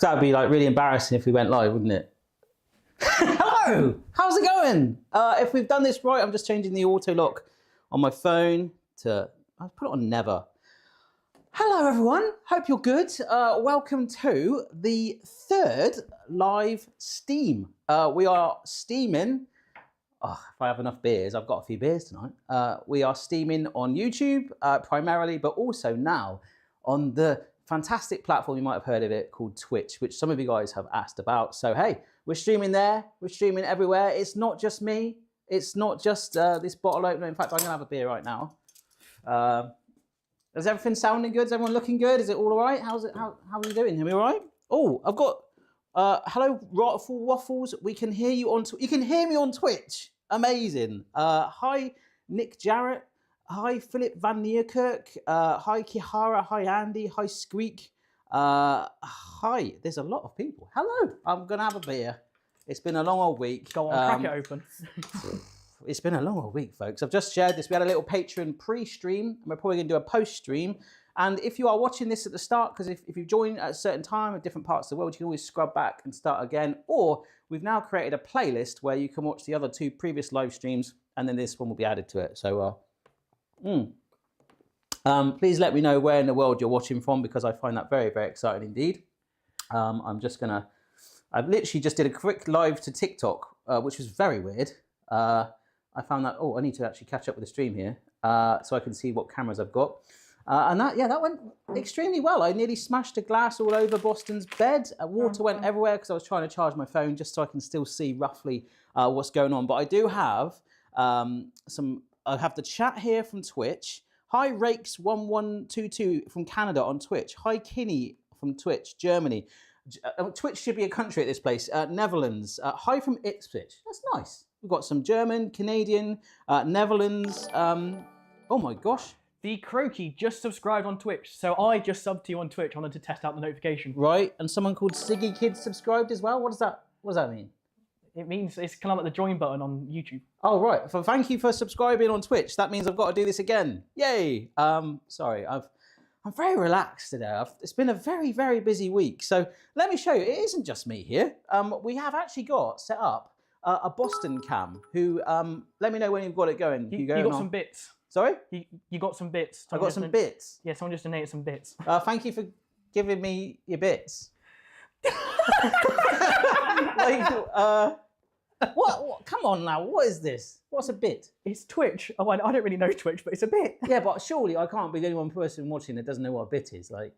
That would be like really embarrassing if we went live, wouldn't it? Hello, how's it going? If we've done this right, I'm just changing the auto lock on my phone to, I'll put it on never. Hello everyone, hope you're good. Welcome to the third live steam. We are steaming, if I have enough beers, I've got a few beers tonight. We are steaming on YouTube primarily, but also now on the fantastic platform, you might have heard of it, called Twitch, which some of you guys have asked about. So hey, we're streaming there, we're streaming everywhere. It's not just me, it's not just this bottle opener. In fact, I'm gonna have a beer right now. Is everything sounding good? Is everyone looking good? Is it all right? How are you doing? Are we all right? Oh, I've got, hello, Waffles. We can hear you on, you can hear me on Twitch. Amazing. Hi, Nick Jarrett. Hi, Philip Van Nierkerk. Hi, Kihara. Hi, Andy. Hi, Squeak. Hi, there's a lot of people. Hello. I'm going to have a beer. It's been a long old week. Go on, crack it open. It's been a long old week, folks. I've just shared this. We had a little Patreon pre-stream, and we're probably going to do a post-stream. And if you are watching this at the start, because if you join at a certain time at different parts of the world, you can always scrub back and start again. Or we've now created a playlist where you can watch the other 2 previous live streams, and then this one will be added to it. So, please let me know where in the world you're watching from, because I find that very, very exciting indeed. I literally just did a quick live to TikTok, which was very weird. I found that, I need to actually catch up with the stream here so I can see what cameras I've got. And that went extremely well. I nearly smashed a glass all over Boston's bed. Water went everywhere because I was trying to charge my phone just so I can still see roughly what's going on. But I do have I have the chat here from Twitch. Hi, Rakes1122 from Canada on Twitch. Hi, Kinney from Twitch, Germany. Twitch should be a country at this place. Netherlands. Hi from Ipswich. That's nice. We've got some German, Canadian, Netherlands. Oh my gosh. The Croaky just subscribed on Twitch, so I just subbed to you on Twitch. I wanted to test out the notification. Right, and someone called Siggy Kid subscribed as well. What does that mean? It means it's kind of like the join button on YouTube. Oh right. So thank you for subscribing on Twitch. That means I've got to do this again. Yay. Sorry, I'm very relaxed today. It's been a very, very busy week. So let me show you. It isn't just me here. We have actually got set up a Boston cam. Who let me know when you've got it going. You got some bits. Sorry? You got some bits. I got some bits. Yeah, someone just donated some bits. Thank you for giving me your bits. What? Come on now. What is this? What's a bit? It's Twitch. Oh, I don't really know Twitch, but it's a bit. Yeah, but surely I can't be the only one person watching that doesn't know what a bit is. Like,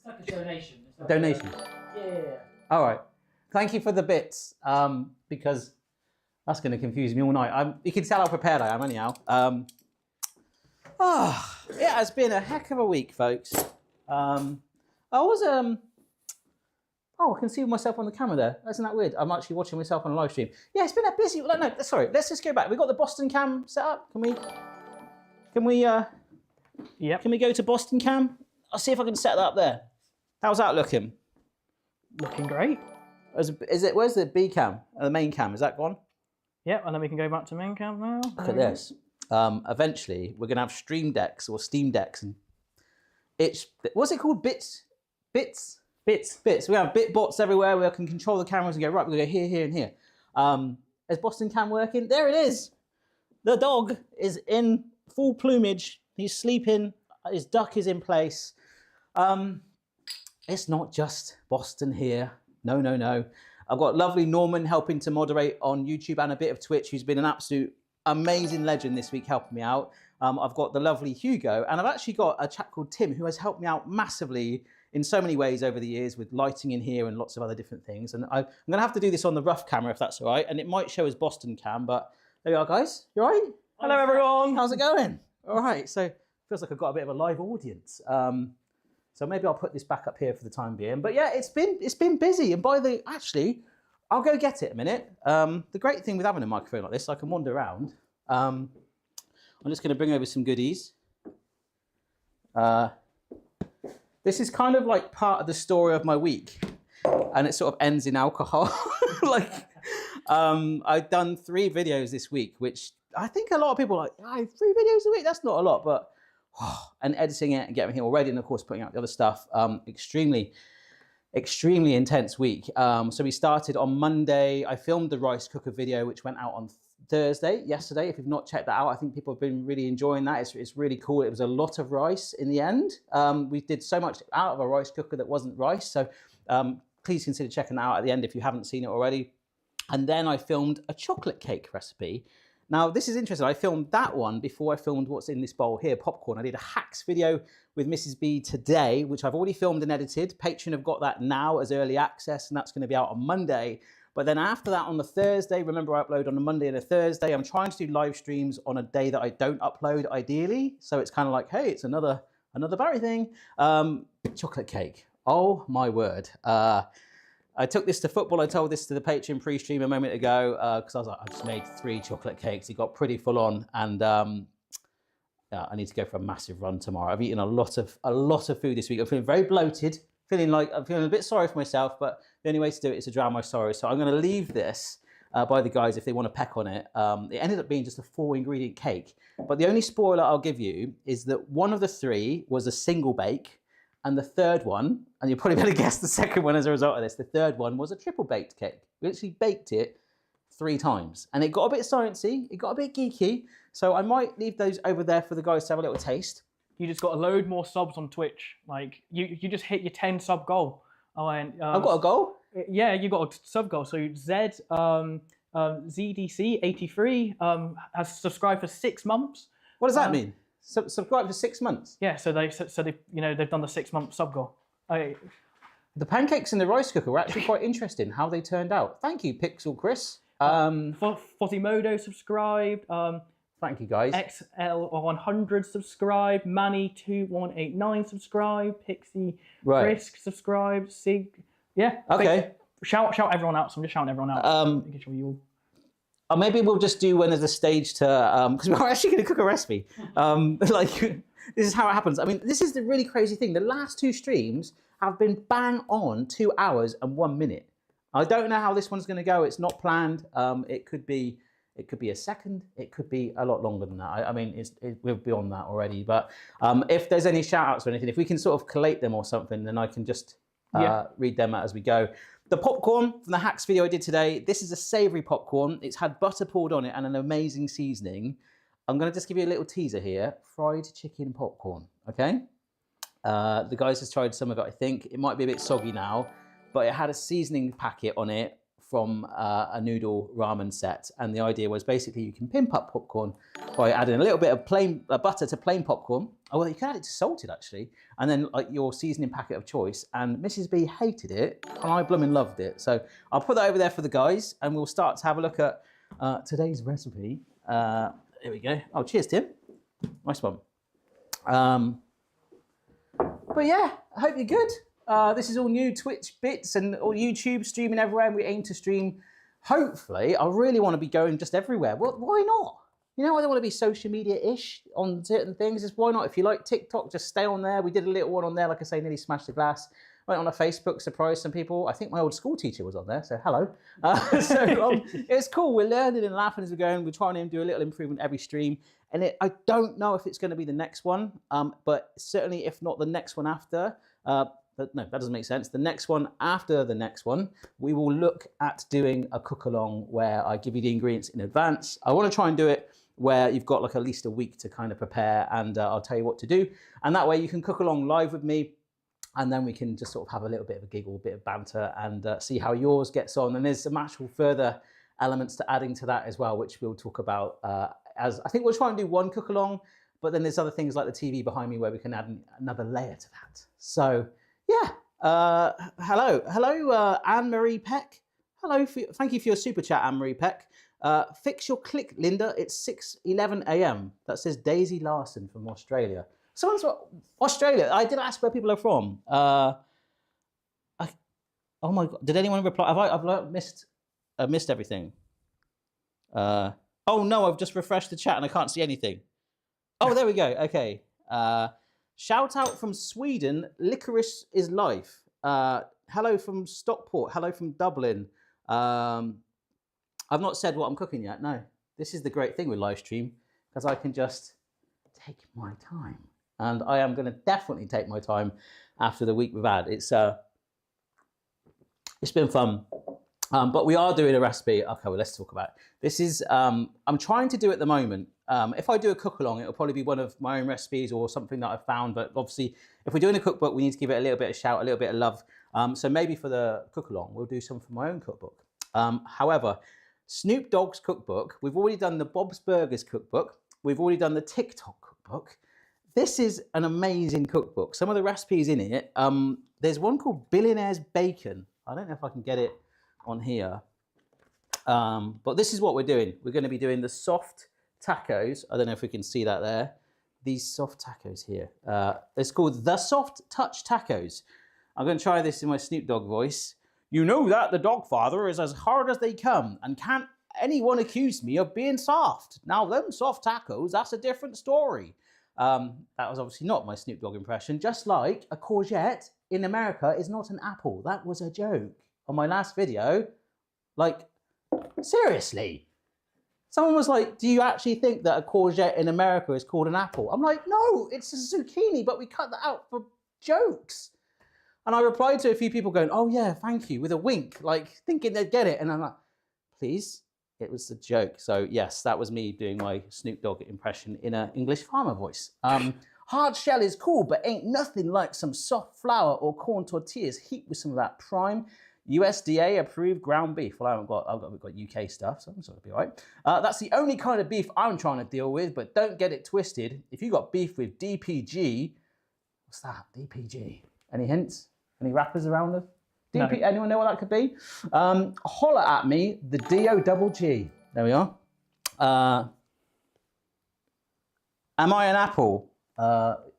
it's like a donation. Donation. Yeah. All right. Thank you for the bits. Because that's going to confuse me all night. You can tell how prepared I am anyhow. It has been a heck of a week, folks. I can see myself on the camera there. Isn't that weird? I'm actually watching myself on a live stream. Yeah, it's been a busy. No, sorry. Let's just go back. We've got the Boston cam set up. Can we? Yep. Can we go to Boston cam? I'll see if I can set that up there. How's that looking? Looking great. Is it? Where's the B cam? The main cam? Is that gone? Yep. And then we can go back to main cam now. Look at this. Eventually, we're gonna have Stream Decks or Steam Decks, and what's it called? Bits. We have bit bots everywhere. We can control the cameras and go, right, we're going to go here, here, and here. Is Boston Cam working? There it is. The dog is in full plumage. He's sleeping. His duck is in place. It's not just Boston here. No. I've got lovely Norman helping to moderate on YouTube and a bit of Twitch, who's been an absolute amazing legend this week helping me out. I've got the lovely Hugo, and I've actually got a chap called Tim who has helped me out massively in so many ways over the years with lighting in here and lots of other different things. And I'm going to have to do this on the rough camera if that's all right. And it might show as Boston cam, but there you are, guys. You all right? Hello, everyone. How's it going? All right. So it feels like I've got a bit of a live audience. So maybe I'll put this back up here for the time being. But yeah, it's been busy. And actually, I'll go get it a minute. The great thing with having a microphone like this, I can wander around. I'm just going to bring over some goodies. This is kind of like part of the story of my week, and it sort of ends in alcohol. I've done 3 videos this week, which I think a lot of people are like, 3 videos a week? That's not a lot, but and editing it and getting it here already, and of course putting out the other stuff. Extremely intense week. So we started on Monday. I filmed the rice cooker video, which went out on yesterday. If you've not checked that out, I think people have been really enjoying that. It's really cool. It was a lot of rice in the end. We did so much out of a rice cooker that wasn't rice. So please consider checking that out at the end if you haven't seen it already. And then I filmed a chocolate cake recipe. Now, this is interesting. I filmed that one before I filmed what's in this bowl here, popcorn. I did a hacks video with Mrs. B today, which I've already filmed and edited. Patreon have got that now as early access, and that's going to be out on Monday. But then after that on the Thursday, remember I upload on a Monday and a Thursday. I'm trying to do live streams on a day that I don't upload ideally. So it's kind of like, hey, it's another Barry thing. Chocolate cake. Oh my word. I took this to football. I told this to the Patreon pre-stream a moment ago because I was like, I just made 3 chocolate cakes. It got pretty full on, and I need to go for a massive run tomorrow. I've eaten a lot of food this week. I'm feeling very bloated. I'm feeling a bit sorry for myself, but the only way to do it is to drown my sorrow. So I'm going to leave this by the guys if they want to peck on it. It ended up being just a 4-ingredient cake. But the only spoiler I'll give you is that one of the 3 was a single bake, and the third one, and you'll probably better guess the second one as a result of this, the third one was a triple baked cake. We actually baked it 3 times, and it got a bit sciencey, it got a bit geeky, so I might leave those over there for the guys to have a little taste. You just got a load more subs on Twitch. Like you just hit your 10 sub goal. And I've got a goal? Yeah, you got a sub goal. So ZDC83 has subscribed for 6 months. What does that mean? Subscribe for 6 months? Yeah, so they've done the 6-month sub goal. The pancakes in the rice cooker were actually quite interesting how they turned out. Thank you, Pixel Chris. Fotimodo subscribed. Thank you, guys. XL100 subscribed. Manny2189 subscribed. Pixie Frisk subscribed. Sig. Yeah. Okay. Shout everyone out. So I'm just shouting everyone out. Making sure you all. Maybe we'll just do when there's a stage to, because we're actually going to cook a recipe. This is how it happens. I mean, this is the really crazy thing. The last 2 streams have been bang on 2 hours and 1 minute. I don't know how this one's going to go. It's not planned. It could be a second. It could be a lot longer than that. I mean, we're beyond that already. But if there's any shout outs or anything, if we can sort of collate them or something, then I can just read them out as we go. The popcorn from the hacks video I did today, this is a savoury popcorn. It's had butter poured on it and an amazing seasoning. I'm going to just give you a little teaser here. Fried chicken popcorn, okay? The guys has tried some of it, I think. It might be a bit soggy now, but it had a seasoning packet on it from a noodle ramen set. And the idea was basically you can pimp up popcorn by adding a little bit of plain butter to plain popcorn. Oh, well, you can add it to salted, actually. And then like your seasoning packet of choice. And Mrs. B hated it, and I blooming loved it. So I'll put that over there for the guys, and we'll start to have a look at today's recipe. Here we go. Oh, cheers, Tim. Nice one. But yeah, I hope you're good. This is all new Twitch bits and all YouTube streaming everywhere, and we aim to stream. Hopefully, I really want to be going just everywhere. Well, why not? You know, I don't want to be social media-ish on certain things. Just why not? If you like TikTok, just stay on there. We did a little one on there, like I say, nearly smashed the glass. Went on a Facebook, surprised some people. I think my old school teacher was on there, so hello. It's cool. We're learning and laughing as we're going. We're trying to do a little improvement every stream. And I don't know if it's going to be the next one, but certainly if not the next one after, but no, that doesn't make sense. The next one after the next one, we will look at doing a cook-along where I give you the ingredients in advance. I want to try and do it where you've got like at least a week to kind of prepare, and I'll tell you what to do. And that way you can cook along live with me, and then we can just sort of have a little bit of a giggle, a bit of banter, and see how yours gets on. And there's some actual further elements to adding to that as well, which we'll talk about as I think we'll try and do one cook along, but then there's other things like the TV behind me where we can add another layer to that. So yeah, hello, Anne-Marie Peck. Hello, thank you for your super chat, Anne-Marie Peck. Fix your click, Linda. It's 6:11 a.m. That says Daisy Larson from Australia. Someone's Australia. I did ask where people are from. Oh my God! Did anyone reply? I've missed everything. Oh no! I've just refreshed the chat and I can't see anything. Oh, there we go. Okay. Shout out from Sweden. Licorice is life. Hello from Stockport. Hello from Dublin. I've not said what I'm cooking yet. No, this is the great thing with live stream, because I can just take my time, and I am going to definitely take my time after the week we've had. It's been fun, but we are doing a recipe. Okay, well, let's talk about it. This is I'm trying to do at the moment. If I do a cook along, it'll probably be one of my own recipes or something that I've found. But obviously, if we're doing a cookbook, we need to give it a little bit of shout, a little bit of love. So maybe for the cook along, we'll do some from my own cookbook. However, Snoop Dogg's cookbook, we've already done the Bob's Burgers cookbook. We've already done the TikTok cookbook. This is an amazing cookbook. Some of the recipes in it, there's one called Billionaire's Bacon. I don't know if I can get it on here. But this is what we're doing. We're going to be doing the soft tacos. I don't know if we can see that there. These soft tacos here. It's called the Soft Touch Tacos. I'm going to try this in my Snoop Dogg voice. You know that the Dogfather is as hard as they come, and can't anyone accuse me of being soft. Now, them soft tacos, that's a different story. That was obviously not my Snoop Dogg impression, just like a courgette in America is not an apple. That was a joke on my last video. Like, seriously. Someone was like, do you actually think that a courgette in America is called an apple? I'm like, no, it's a zucchini, but we cut that out for jokes. And I replied to a few people going, oh yeah, thank you, with a wink, like thinking they'd get it. And I'm like, please, it was a joke. So yes, that was me doing my Snoop Dogg impression in an English farmer voice. Hard shell is cool, but ain't nothing like some soft flour or corn tortillas heaped with some of that prime USDA approved ground beef. Well, we've got UK stuff, so I'm sort of be all right. That's the only kind of beef I'm trying to deal with, but don't get it twisted. If you got beef with DPG, what's that? DPG? Any hints? Any rappers around us? No. Anyone know what that could be? Holler at me, the D-O-double-G. There we are. Am I an apple?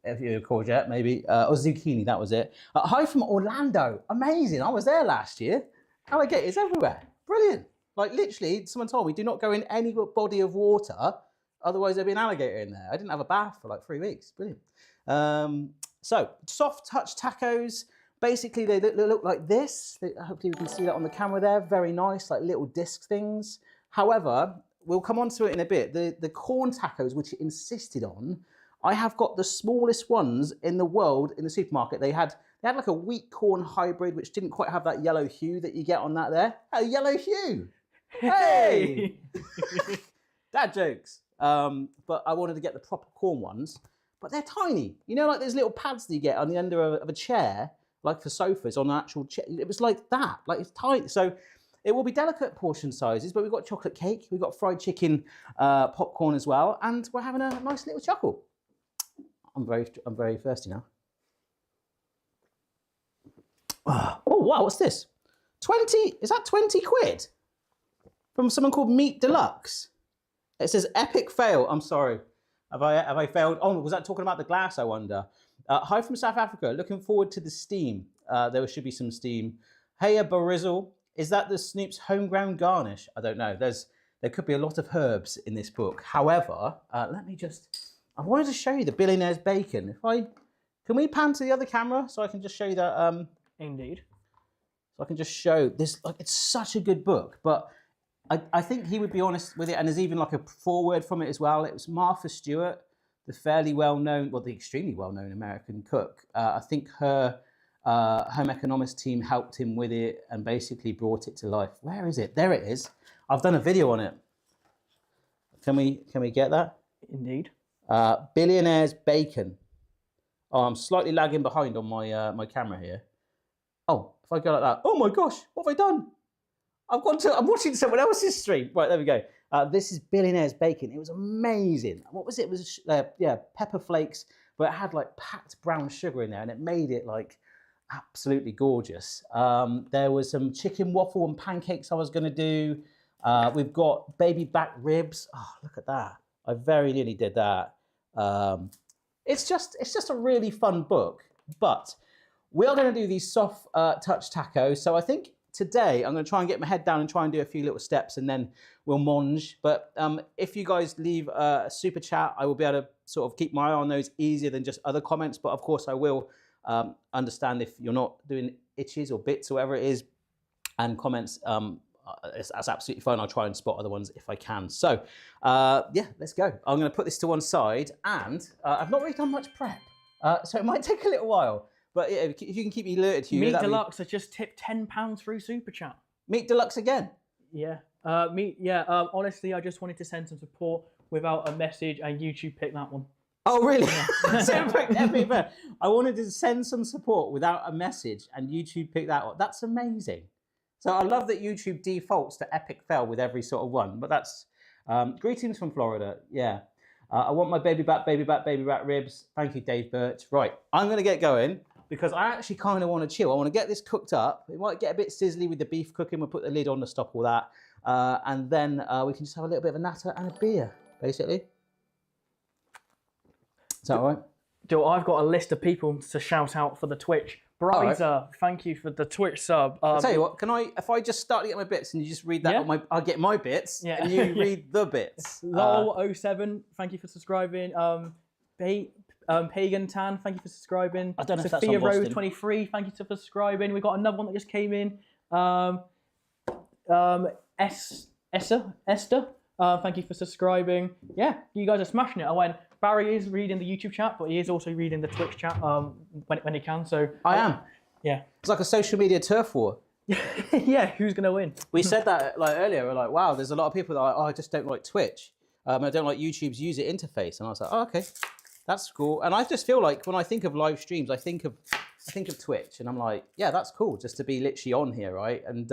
If you're a courgette, maybe. Or zucchini, that was it. Hi from Orlando. Amazing. I was there last year. Alligators everywhere. Brilliant. Like literally, someone told me, do not go in any body of water, otherwise there'll be an alligator in there. I didn't have a bath for like 3 weeks. Brilliant. So, soft touch tacos. Basically, they look like this. Hopefully we can see that on the camera there. Very nice, like little disc things. However, we'll come on to it in a bit. The corn tacos, which it insisted on, I have got the smallest ones in the world in the supermarket. They had like a wheat corn hybrid, which didn't quite have that yellow hue that you get on that there. A yellow hue. Hey! Dad jokes. But I wanted to get the proper corn ones, but they're tiny. You know, like those little pads that you get on the under of a chair, like for sofas on an actual chair. It was like that, like it's tiny. So it will be delicate portion sizes, but we've got chocolate cake, we've got fried chicken, popcorn as well, and we're having a nice little chuckle. I'm very thirsty now. Oh wow, what's this? 20, is that 20 quid? From someone called Meat Deluxe. It says epic fail. I'm sorry. Have I failed? Oh, was that talking about the glass, I wonder? Hi from South Africa. Looking forward to the steam. There should be some steam. Hey, Barizzle. Is that the Snoop's home ground garnish? I don't know. There could be a lot of herbs in this book. However, I wanted to show you the billionaire's bacon. Can we pan to the other camera so I can just show you that? Indeed. So I can just show this. Like, it's such a good book, but I think he would be honest with it, and there's even like a foreword from it as well. It was Martha Stewart, the the extremely well-known American cook. I think her home economics team helped him with it and basically brought it to life. Where is it? There it is. I've done a video on it. Can we get that? Indeed. Billionaire's bacon. Oh, I'm slightly lagging behind on my camera here. Oh, if I go like that. Oh my gosh, what have I done? I'm watching someone else's stream. Right, there we go. This is Billionaire's bacon. It was amazing. What was it? It was pepper flakes, but it had like packed brown sugar in there, and it made it like absolutely gorgeous. There was some chicken waffle and pancakes I was going to do. We've got baby back ribs. Oh, look at that. I very nearly did that. It's just a really fun book, but we are going to do these soft touch tacos. So I think today I'm going to try and get my head down and try and do a few little steps, and then we'll monge. But if you guys leave a super chat, I will be able to sort of keep my eye on those easier than just other comments. But of course I will understand if you're not doing itches or bits or whatever it is, and comments. That's absolutely fine. I'll try and spot other ones if I can. So yeah, let's go. I'm going to put this to one side, and I've not really done much prep, so it might take a little while. But if you can keep me alerted, Hugh. Meat Deluxe has just tipped £10 through Super Chat. Meat Deluxe again? Yeah. Honestly, I just wanted to send some support without a message, and YouTube picked that one. Oh, really? I wanted to send some support without a message, and YouTube picked that one. That's amazing. So I love that YouTube defaults to epic fail with every sort of one. But that's greetings from Florida. Yeah. I want my baby back ribs. Thank you, Dave Birch. Right, I'm going to get going, because I actually kind of want to chill. I want to get this cooked up. It might get a bit sizzly with the beef cooking. We'll put the lid on to stop all that. And then we can just have a little bit of a natter and a beer, basically. Is that all right? Joe, I've got a list of people to shout out for the Twitch. Bryza, thank you for the Twitch sub. I'll tell you what, if I just start to get my bits and you just read that Yeah. I'll get my bits and you read the bits. Lol07, thank you for subscribing. Pagan Tan, thank you for subscribing. I don't know if that's Sophia on Boston. Rose 23, thank you for subscribing. We got another one that just came in. Esther, thank you for subscribing. Yeah, you guys are smashing it. Barry is reading the YouTube chat, but he is also reading the Twitch chat when he can. So I am. Yeah. It's like a social media turf war. Yeah, who's gonna win? We said that like earlier. We're like, wow, there's a lot of people that are like, oh, I just don't like Twitch. I don't like YouTube's user interface. And I was like, oh, okay, that's cool. And I just feel like when I think of live streams, I think of Twitch, and I'm like, yeah, that's cool, just to be literally on here, right? And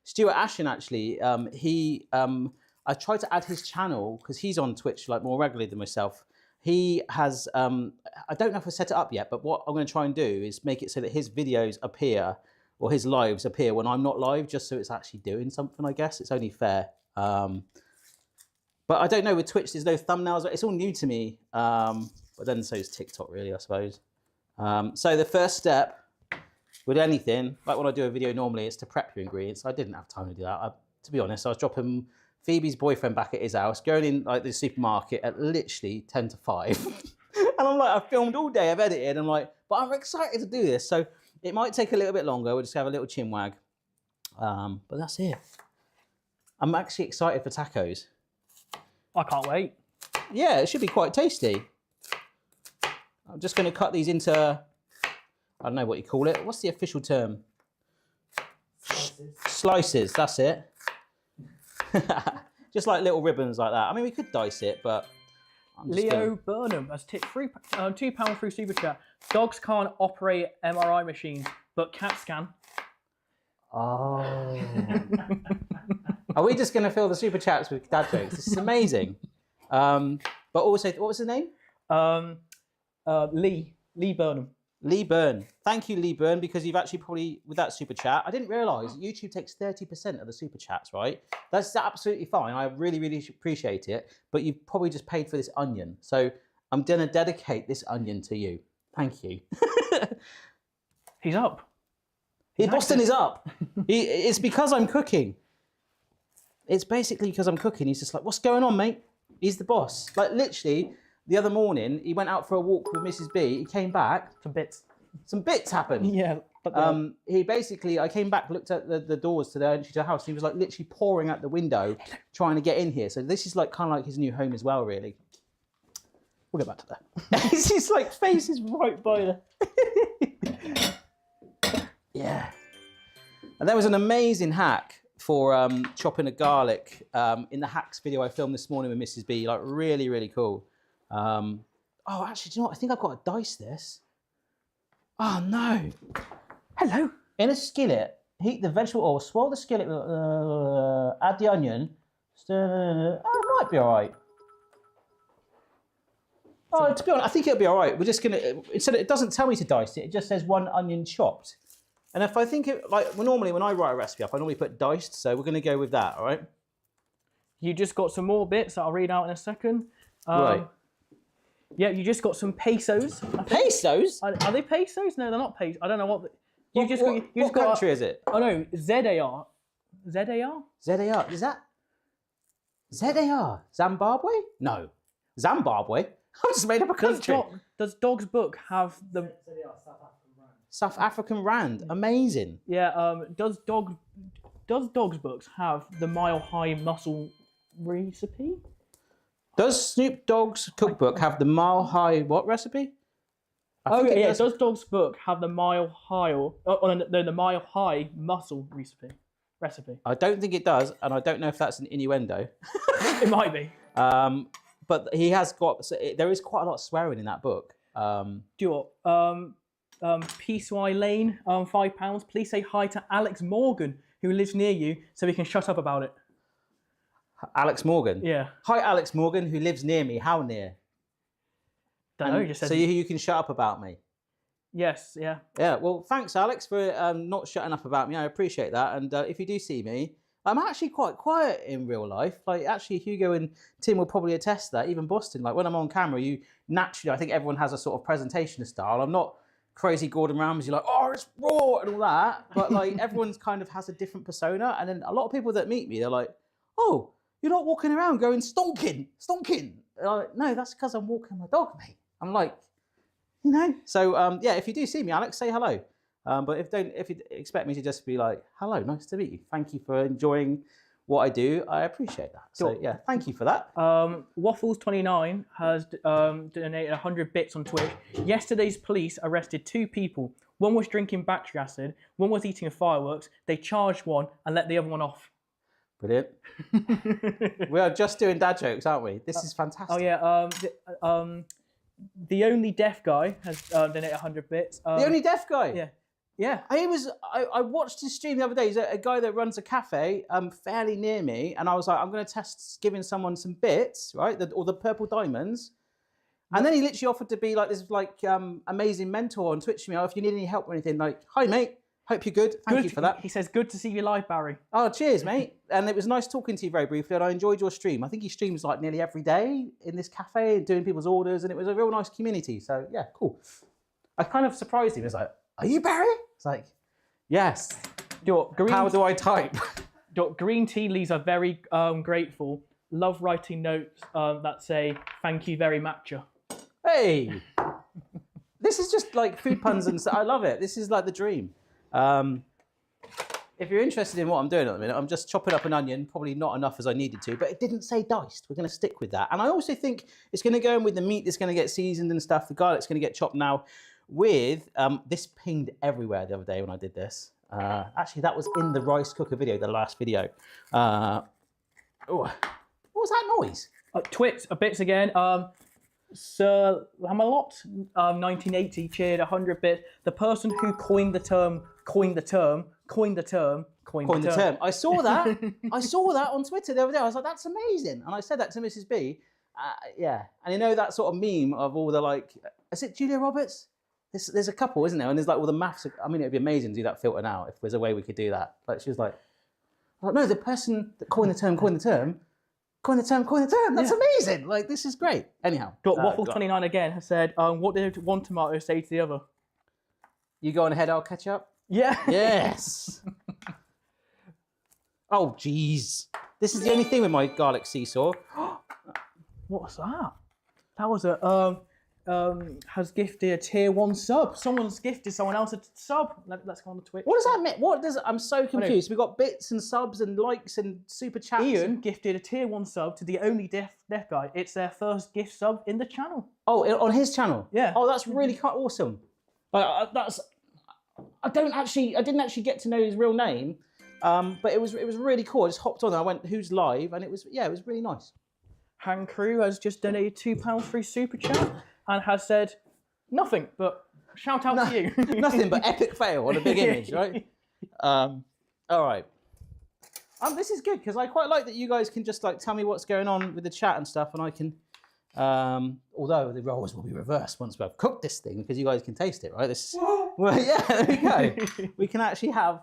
Stuart Ashen actually, I tried to add his channel because he's on Twitch like more regularly than myself. He has, I don't know if I set it up yet, but what I'm going to try and do is make it so that his videos appear or his lives appear when I'm not live, just so it's actually doing something, I guess. It's only fair. But I don't know, with Twitch, there's no thumbnails. It's all new to me. But then so is TikTok, really, I suppose. So the first step with anything, like when I do a video normally, is to prep your ingredients. I didn't have time to do that. To be honest, I was dropping Phoebe's boyfriend back at his house, going in like the supermarket at literally 10 to 5. And I'm like, I've filmed all day, I've edited. I'm like, but I'm excited to do this. So it might take a little bit longer. We'll just have a little chin wag. But that's it. I'm actually excited for tacos. I can't wait. Yeah, it should be quite tasty. I'm just going to cut these into, I don't know what you call it. What's the official term? Slices, that's it. Just like little ribbons like that. I mean, we could dice it, but I'm just Leo Burnham has tipped £2 through Super Chat. Dogs can't operate MRI machines, but cats can. Oh. Are we just going to fill the super chats with dad jokes? This is amazing. But also, what was his name? Lee Burnham. Lee Byrne. Thank you, Lee Byrne, because you've actually probably, with that super chat, I didn't realise YouTube takes 30% of the super chats, right? That's absolutely fine. I really, really appreciate it. But you've probably just paid for this onion. So I'm going to dedicate this onion to you. Thank you. He's up. Boston is up. It's because I'm cooking. It's basically because I'm cooking. He's just like, what's going on, mate? He's the boss. Like, literally, the other morning, he went out for a walk with Mrs. B. He came back. Some bits happened. Yeah. He basically, I came back, looked at the doors to the entry to the house, and he was like literally pouring out the window, trying to get in here. So this is like kind of like his new home as well, really. We'll get back to that. His like face is right by the... Yeah. And there was an amazing hack for chopping a garlic in the hacks video I filmed this morning with Mrs. B. Like really, really cool. Oh, actually, do you know what? I think I've got to dice this. Oh, no. Hello. In a skillet, heat the vegetable oil, swirl the skillet, add the onion. Stir, it might be all right. Oh, to be honest, I think it'll be all right. We're just going to, instead it doesn't tell me to dice it, it just says 1 onion chopped. And if I think it, like, normally when I write a recipe up, I normally put diced, so we're going to go with that, all right? You just got some more bits that I'll read out in a second. Right. Yeah, you just got some pesos. Pesos? Are they pesos? No, they're not pesos. I don't know what. What country is it? Oh no, ZAR. ZAR? ZAR. Is that ZAR? Zimbabwe? No. Zimbabwe? I just made up a country. Does Dog's Book have the South African Rand? Amazing. Yeah. Does Dog's Books have the Mile High Muscle recipe? Does Snoop Dogg's cookbook have the Mile High what recipe? Does Dog's Book have the Mile High the Mile High Muscle recipe? I don't think it does, and I don't know if that's an innuendo. It might be. But he has got. There is quite a lot of swearing in that book. Do you want Peaceway Lane? £5. Please say hi to Alex Morgan, who lives near you, so he can shut up about it. Alex Morgan? Yeah. Hi, Alex Morgan, who lives near me. How near? Don't know, you just said... So you can shut up about me? Yes, yeah. Yeah, well, thanks, Alex, for not shutting up about me. I appreciate that. And if you do see me, I'm actually quite quiet in real life. Like, actually, Hugo and Tim will probably attest that, even Boston. Like, when I'm on camera, naturally, I think everyone has a sort of presentation style. I'm not crazy Gordon Ramsay, like, oh, it's raw and all that. But like everyone's kind of has a different persona. And then a lot of people that meet me, they're like, oh, you're not walking around going stonking. And I'm like, no, that's because I'm walking my dog, mate. I'm like, you know. So yeah, if you do see me, Alex, say hello. But if you expect me to just be like, hello, nice to meet you. Thank you for enjoying what I do. I appreciate that. So yeah, thank you for that. Waffles29 has donated 100 bits on Twitch. Yesterday's police arrested 2 people. One was drinking battery acid. One was eating fireworks. They charged one and let the other one off. Brilliant. We are just doing dad jokes, aren't we? This is fantastic. Oh yeah. The only deaf guy has donated 100 bits. The only deaf guy. Yeah. Yeah. I watched his stream the other day. He's a guy that runs a cafe fairly near me, and I was like, I'm going to test giving someone some bits, right? Or the purple diamonds. And then he literally offered to be like this amazing mentor on Twitch to me. Oh, if you need any help or anything, like, hi mate, hope you're good. Thank you for that. He says, good to see you live, Barry. Oh, cheers, mate. And it was nice talking to you very briefly, and I enjoyed your stream. I think he streams like nearly every day in this cafe, doing people's orders, and it was a real nice community. So yeah, cool. I kind of surprised him. He was like, are you Barry? It's like, yes. How do I type? Green tea leaves are very grateful. Love writing notes that say, thank you very much. Hey, this is just like food puns and stuff. I love it. This is like the dream. If you're interested in what I'm doing at the minute, I'm just chopping up an onion, probably not enough as I needed to, but it didn't say diced. We're going to stick with that. And I also think it's going to go in with the meat that's going to get seasoned and stuff. The garlic's going to get chopped now with, this pinged everywhere the other day when I did this. Actually, that was in the rice cooker video, the last video. What was that noise? Twix, bits again. Sir Lamalot, 1980, cheered 100 bits. The person who coined the term. I saw that. I saw that on Twitter the other day. I was like, that's amazing. And I said that to Mrs. B. Yeah. And you know that sort of meme of all the like, is it Julia Roberts? There's a couple, isn't there? And there's like all the maths. I mean, it'd be amazing to do that filter now if there's a way we could do that. Like she was like, oh, no, the person that coined the term. That's amazing. Like, this is great. Anyhow. Waffle29 again has said, what did one tomato say to the other? You go on ahead, I'll catch up. Yeah. Yes. Oh, jeez. This is the only thing with my garlic seesaw. What was that? That was a has gifted a tier 1 sub. Someone's gifted someone else a sub. Let's go on the Twitch. What does that mean? I'm so confused. We've got bits and subs and likes and super chats. Ian gifted a tier 1 sub to the only deaf guy. It's their first gift sub in the channel. Oh, on his channel? Yeah. Oh, that's really awesome. I didn't actually get to know his real name, but it was really cool. I just hopped on and I went, who's live? And it was really nice. Han Crew has just donated £2 through Super Chat and has said nothing, but shout out to you. Nothing but epic fail on a big image, right? All right. This is good because I quite like that you guys can just like tell me what's going on with the chat and stuff, and I can. Although the roles will be reversed once we've cooked this thing because you guys can taste it, right? Well, yeah, there we go. We can actually have.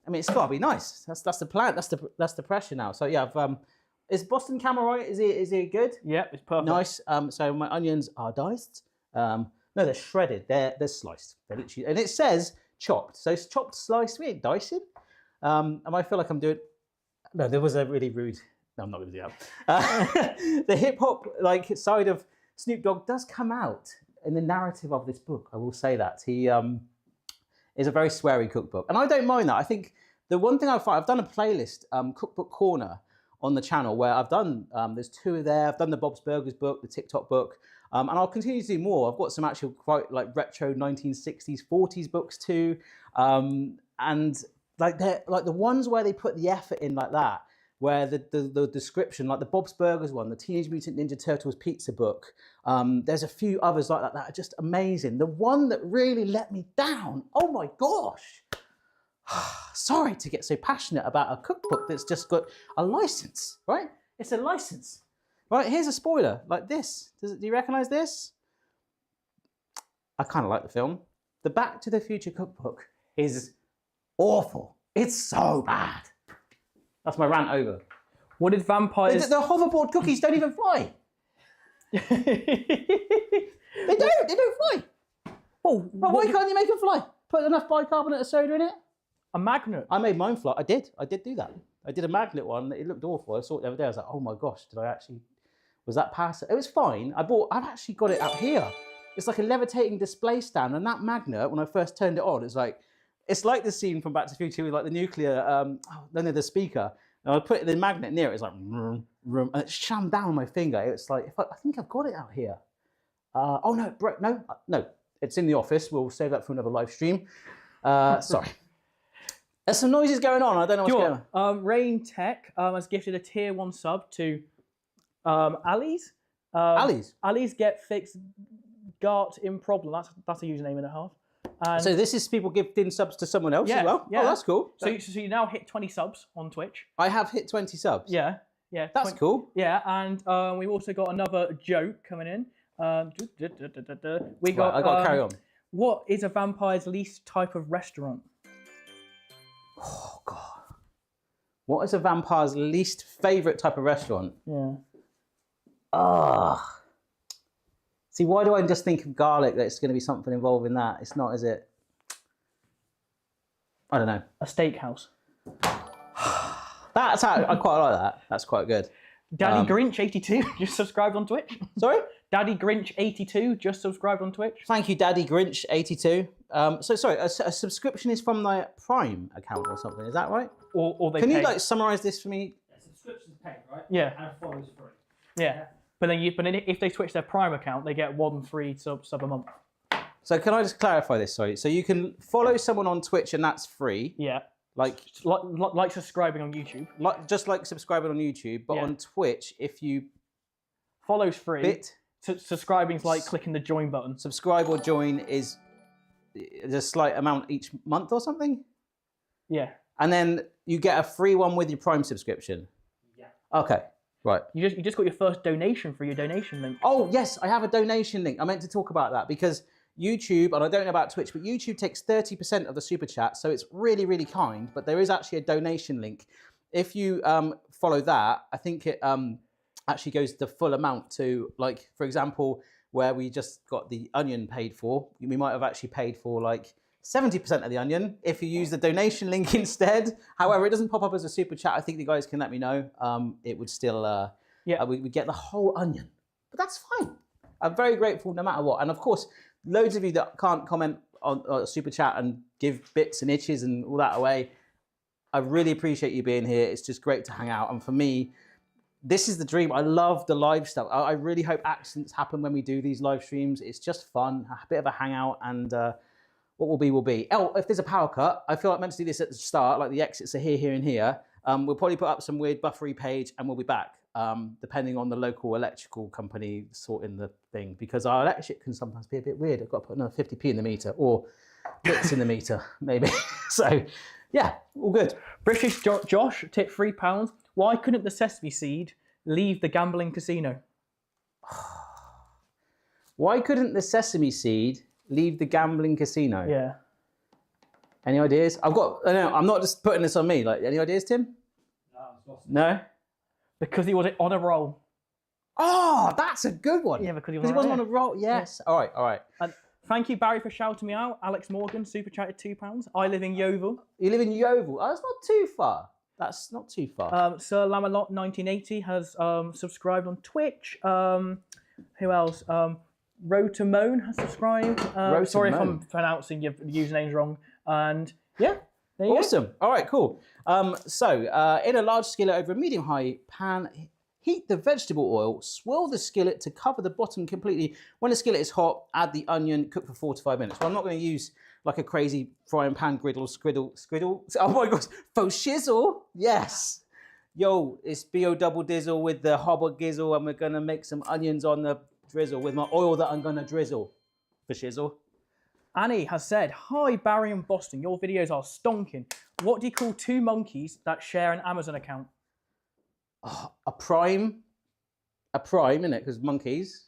I mean, it's got to be nice. That's the plan. That's the pressure now. So yeah, is Boston camera right? Is it good? Yeah, it's perfect. Nice. So my onions are diced. No, they're shredded. They're sliced. They're literally, and it says chopped. So it's chopped, sliced. We ain't dicing. And I feel like I'm doing. No, there was a really rude. No, I'm not going to do that. The hip hop like side of Snoop Dogg does come out in the narrative of this book. I will say that he is a very sweary cookbook, and I don't mind that. I think the one thing I find, I've done a playlist, Cookbook Corner, on the channel where I've done. There's 2 there. I've done the Bob's Burgers book, the TikTok book, and I'll continue to do more. I've got some actual quite like retro 1960s, 40s books too, and like they're like the ones where they put the effort in like that. Where the description, like the Bob's Burgers one, the Teenage Mutant Ninja Turtles pizza book, there's a few others like that are just amazing. The one that really let me down, oh my gosh. Sorry to get so passionate about a cookbook that's just got a license, right? It's a license. Right, here's a spoiler, like this. Do you recognize this? I kind of like the film. The Back to the Future cookbook is awful. It's so bad. That's my rant over. What did vampires... The hoverboard cookies don't even fly. They don't fly. Well, why can't you make it fly? Put enough bicarbonate of soda in it. A magnet. I made mine fly. I did do that. I did a magnet one. It looked awful. I saw it the other day. I was like, oh my gosh, did I actually? Was that pass? It was fine. I've actually got it out here. It's like a levitating display stand, and that magnet, when I first turned it on, it's like the scene from Back to the Future with like the nuclear, the speaker. And I put the magnet near it. It's like, vroom, vroom, and it shammed down on my finger. It's like, I think I've got it out here. Oh no, it's in the office. We'll save that for another live stream. Sorry. There's some noises going on. I don't know what's going on. Rain Tech has gifted a tier 1 sub to Ali's. Ali's get fixed Gart in problem. That's a username and a half. And so this is people gifting subs to someone else as well? Yeah. Oh, that's cool. So you now hit 20 subs on Twitch. I have hit 20 subs. Yeah. That's cool. Yeah, and we've also got another joke coming in. We got. I got to carry on. What is a vampire's least type of restaurant? Oh God. What is a vampire's least favourite type of restaurant? Yeah. See, why do I just think of garlic? That it's going to be something involving that. It's not, is it? I don't know. A steakhouse. That's how, I quite like that. That's quite good. Daddy Grinch 82 just subscribed on Twitch. Sorry? Daddy Grinch 82 just subscribed on Twitch. Thank you, Daddy Grinch 82. So sorry, a subscription is from the Prime account or something. Is that right? Or they Can pay. you like summarise this for me? Subscription's paid, right? Yeah. And follows free. Yeah. But then if they switch their Prime account, they get 1 free sub a month. So can I just clarify this? Sorry. So you can follow someone on Twitch and that's free. Yeah. Like subscribing on YouTube. Just like subscribing on YouTube, but on Twitch, if you follows free. Subscribing's like S- clicking the join button. subscribe or join is a slight amount each month or something. Yeah. And then you get a free one with your Prime subscription. Yeah. Okay. Right. You just got your first donation for your donation link. Oh yes, I have a donation link. I meant to talk about that because YouTube, and I don't know about Twitch, but YouTube takes 30% of the super chat, so it's really, really kind. But there is actually a donation link. If you follow that, I think it actually goes the full amount to, like, for example, where we just got the onion paid for, we might have actually paid for like 70% of the onion if you use the donation link instead. However, it doesn't pop up as a super chat. I think the guys can let me know. It would still, we get the whole onion, but that's fine. I'm very grateful no matter what. And of course, loads of you that can't comment on super chat and give bits and itches and all that away. I really appreciate you being here. It's just great to hang out. And for me, this is the dream. I love the live stuff. I really hope accidents happen when we do these live streams. It's just fun, a bit of a hangout, and what will be will be. Oh, if there's a power cut, I feel like I meant to do this at the start, like the exits are here, here, and here. We'll probably put up some weird buffery page and we'll be back, depending on the local electrical company sorting the thing, because our electric can sometimes be a bit weird. I've got to put another 50p in the meter, or bits in the meter, maybe. So, yeah, all good. British Josh tipped £3. Why couldn't the sesame seed leave the gambling casino? Why couldn't the sesame seed leave the gambling casino? Yeah. Any ideas? I'm not just putting this on me. Like, any ideas, Tim? No? Because he was on a roll. Oh, that's a good one. Yeah, because he wasn't on a roll. Yes. Yeah. All right. And thank you, Barry, for shouting me out. Alex Morgan, super chatted £2. I live in Yeovil. You live in Yeovil. Oh, that's not too far. That's not too far. Sir Lamalot 1980 has subscribed on Twitch. Who else? Rotomone has subscribed. Sorry if I'm pronouncing your usernames wrong. And yeah, there you go. All right, cool. So in a large skillet over a medium-high pan, heat the vegetable oil, swirl the skillet to cover the bottom completely. When the skillet is hot, add the onion, cook for 4 to 5 minutes. Well, I'm not going to use like a crazy frying pan scriddle. Oh my gosh, faux shizzle. Yes. Yo, it's B.O. double dizzle with the hobble gizzle, and we're going to make some onions on the drizzle with my oil that I'm going to drizzle for shizzle. Annie has said, hi Barry and Boston, your videos are stonking. What do you call 2 monkeys that share an Amazon account? Oh, a prime, innit? Because monkeys.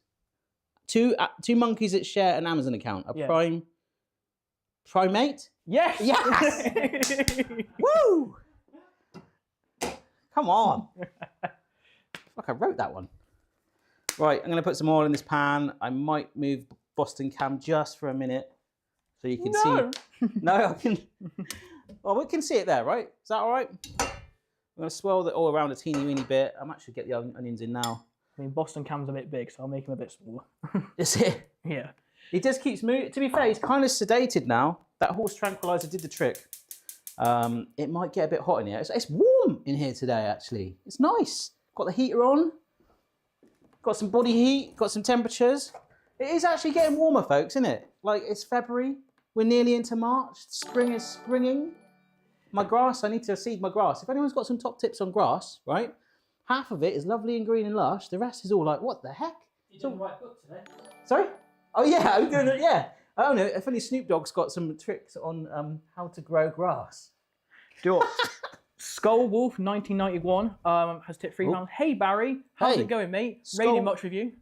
Two monkeys that share an Amazon account. Primate? Yes! Yes! Woo! Come on. Fuck, I wrote that one. Right, I'm going to put some oil in this pan. I might move Boston Cam just for a minute. so you can see. No, I can. Well, we can see it there, right? Is that all right? I'm going to swirl it all around a teeny weeny bit. I'm actually get the onions in now. I mean, Boston Cam's a bit big, so I'll make him a bit smaller. Is it? Yeah. He just keeps moving. To be fair, he's kind of sedated now. That horse tranquilizer did the trick. It might get a bit hot in here. It's warm in here today, actually. It's nice. Got the heater on. Got some body heat. Got some temperatures. It is actually getting warmer, folks, isn't it? Like, it's February. We're nearly into March. Spring is springing. My grass, I need to seed my grass. If anyone's got some top tips on grass, right? Half of it is lovely and green and lush. The rest is all like, what the heck? You did the right book today. Sorry? Oh, yeah, I'm doing it, yeah. I don't know. If only Snoop Dogg's got some tricks on how to grow grass. Do you know what? Skull Wolf 1991 has tipped £3. Hey Barry, how's it going, mate? Raining much with you.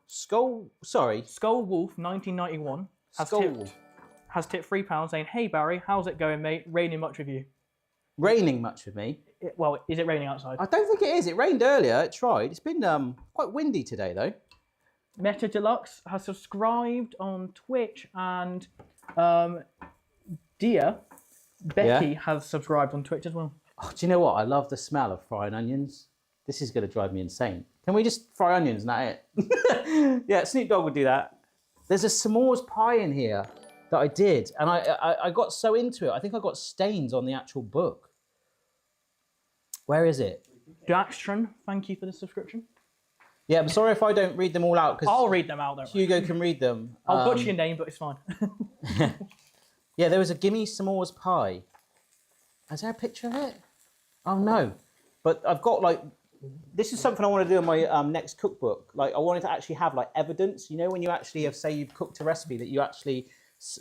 Skull Wolf 1991 has tipped £3 saying, hey Barry, how's it going, mate? Raining much with you. Raining much with me? Well, is it raining outside? I don't think it is. It rained earlier. It tried. It's been quite windy today, though. Meta Deluxe has subscribed on Twitch, and Becky has subscribed on Twitch as well. Oh, do you know what? I love the smell of frying onions. This is going to drive me insane. Can we just fry onions and that it? Yeah, Snoop Dogg would do that. There's a s'mores pie in here that I did, and I got so into it. I think I got stains on the actual book. Where is it? Daxtron, thank you for the subscription. Yeah, I'm sorry if I don't read them all out. I'll read them out, though. Hugo can read them. I'll butcher your name, but it's fine. Yeah, there was a gimme s'mores pie. Is there a picture of it? Oh, no. But I've got, like, this is something I want to do in my next cookbook. Like, I wanted to actually have, like, evidence. You know, when you actually have, say, you've cooked a recipe that you actually,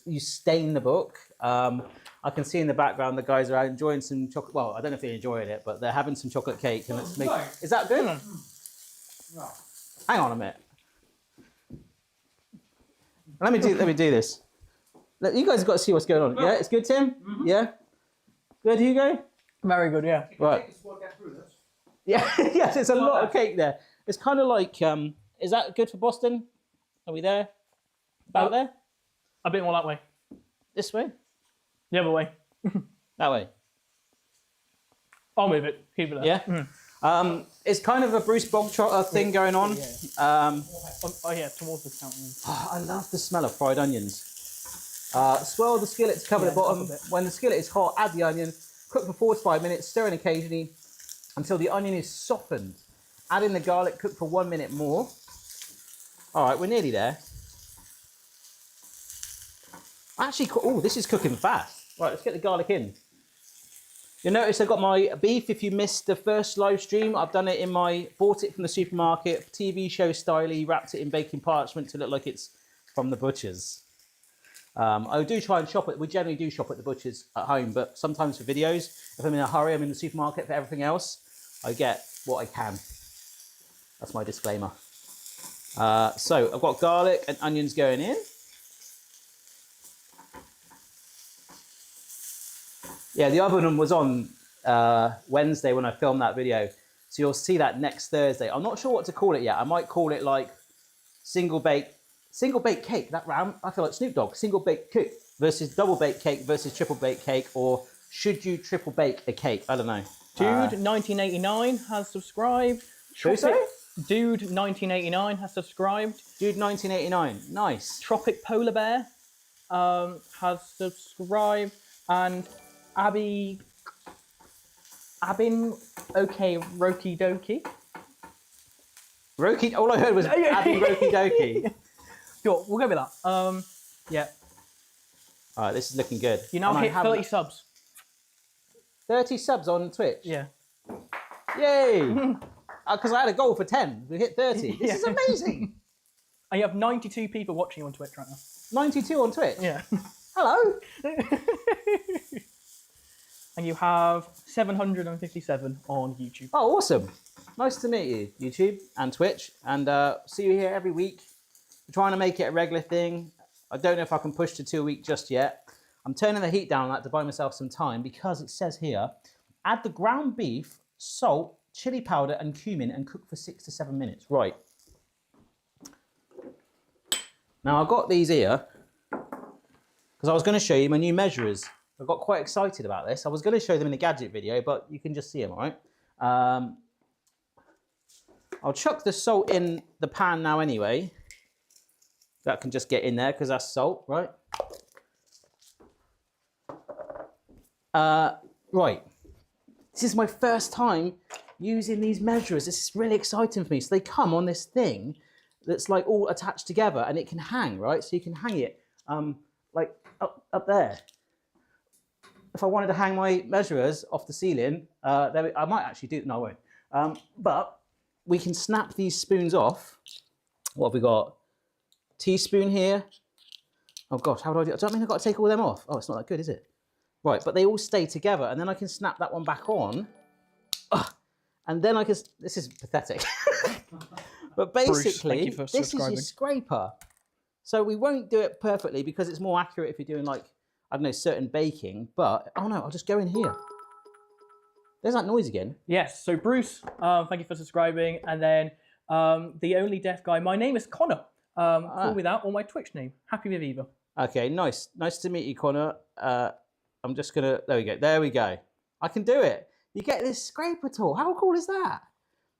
you stain the book. I can see in the background the guys are enjoying some chocolate. Well, I don't know if they're enjoying it, but they're having some chocolate cake. And it's is that good? No. Hang on a minute. Let me do this. Look, you guys have got to see what's going on. Yeah, it's good, Tim? Mm-hmm. Yeah? Good, Hugo? Very good, yeah. Right. Yeah, yes, there's a lot of cake there. It's kind of like, is that good for Boston? Are we there? About there? A bit more that way. This way? The other way. That way? I'll move it. Keep it there. Yeah? Mm. It's kind of a Bruce Bogtrotter thing going on. Yeah. Yeah, towards the counter. Oh, I love the smell of fried onions. Swirl the skillet to cover the bottom. When the skillet is hot, add the onion. Cook for 4 to 5 minutes, stirring occasionally until the onion is softened. Add in the garlic, cook for 1 minute more. All right, we're nearly there. Actually, oh, this is cooking fast. Right, let's get the garlic in. You'll notice I've got my beef. If you missed the first live stream, I've done it bought it from the supermarket, TV show style, wrapped it in baking parchment to look like it's from the butcher's. I do try and shop it. We generally do shop at the butcher's at home, but sometimes for videos, if I'm in a hurry, I'm in the supermarket. For everything else, I get what I can. That's my disclaimer. So I've got garlic and onions going in. Yeah, the oven was on Wednesday when I filmed that video. So you'll see that next Thursday. I'm not sure what to call it yet. I might call it like single bake cake. That round, I feel like Snoop Dogg. Single bake cake versus double bake cake versus triple bake cake, or should you triple bake a cake? I don't know. Dude 1989 has subscribed. Who, sorry? Dude 1989 has subscribed. Dude 1989, nice. Tropic Polar Bear has subscribed, and Abin okay Roki Doki. Roki, all I heard was Abby Roki Doki. Sure, we'll go with that. Yeah. All right, this is looking good. You now hit 30 subs. 30 subs on Twitch? Yeah. Yay! Because I had a goal for 10. We hit 30. This is amazing. And you have 92 people watching you on Twitch right now. 92 on Twitch? Yeah. Hello. And you have 757 on YouTube. Oh, awesome. Nice to meet you, YouTube and Twitch. And see you here every week. We're trying to make it a regular thing. I don't know if I can push to 2 a week just yet. I'm turning the heat down on that to buy myself some time, because it says here, add the ground beef, salt, chili powder and cumin and cook for 6 to 7 minutes. Right. Now I've got these here. because I was going to show you my new measurers. I got quite excited about this. I was going to show them in a gadget video, but you can just see them, all right? I'll chuck the salt in the pan now anyway. That can just get in there because that's salt, right? Right. This is my first time using these measurers. This is really exciting for me. So they come on this thing that's like all attached together and it can hang, right? So you can hang it like up there. If I wanted to hang my measurers off the ceiling, I might actually do, no I won't. But we can snap these spoons off. What have we got? Teaspoon here. Oh gosh, how do I do it? Does that mean I've got to take all them off? Oh, it's not that good, is it? Right, but they all stay together and then I can snap that one back on. And then I can, this is pathetic. But basically, Bruce, this is your scraper. So we won't do it perfectly because it's more accurate if you're doing like, I don't know, certain baking, but, oh no, I'll just go in here. There's that noise again. Yes, so Bruce, thank you for subscribing. And then the only deaf guy, my name is Connor. Call me that, or my Twitch name, Happy with Eva. Okay, nice. Nice to meet you, Connor. I'm just gonna, there we go. I can do it. You get this scraper tool. How cool is that?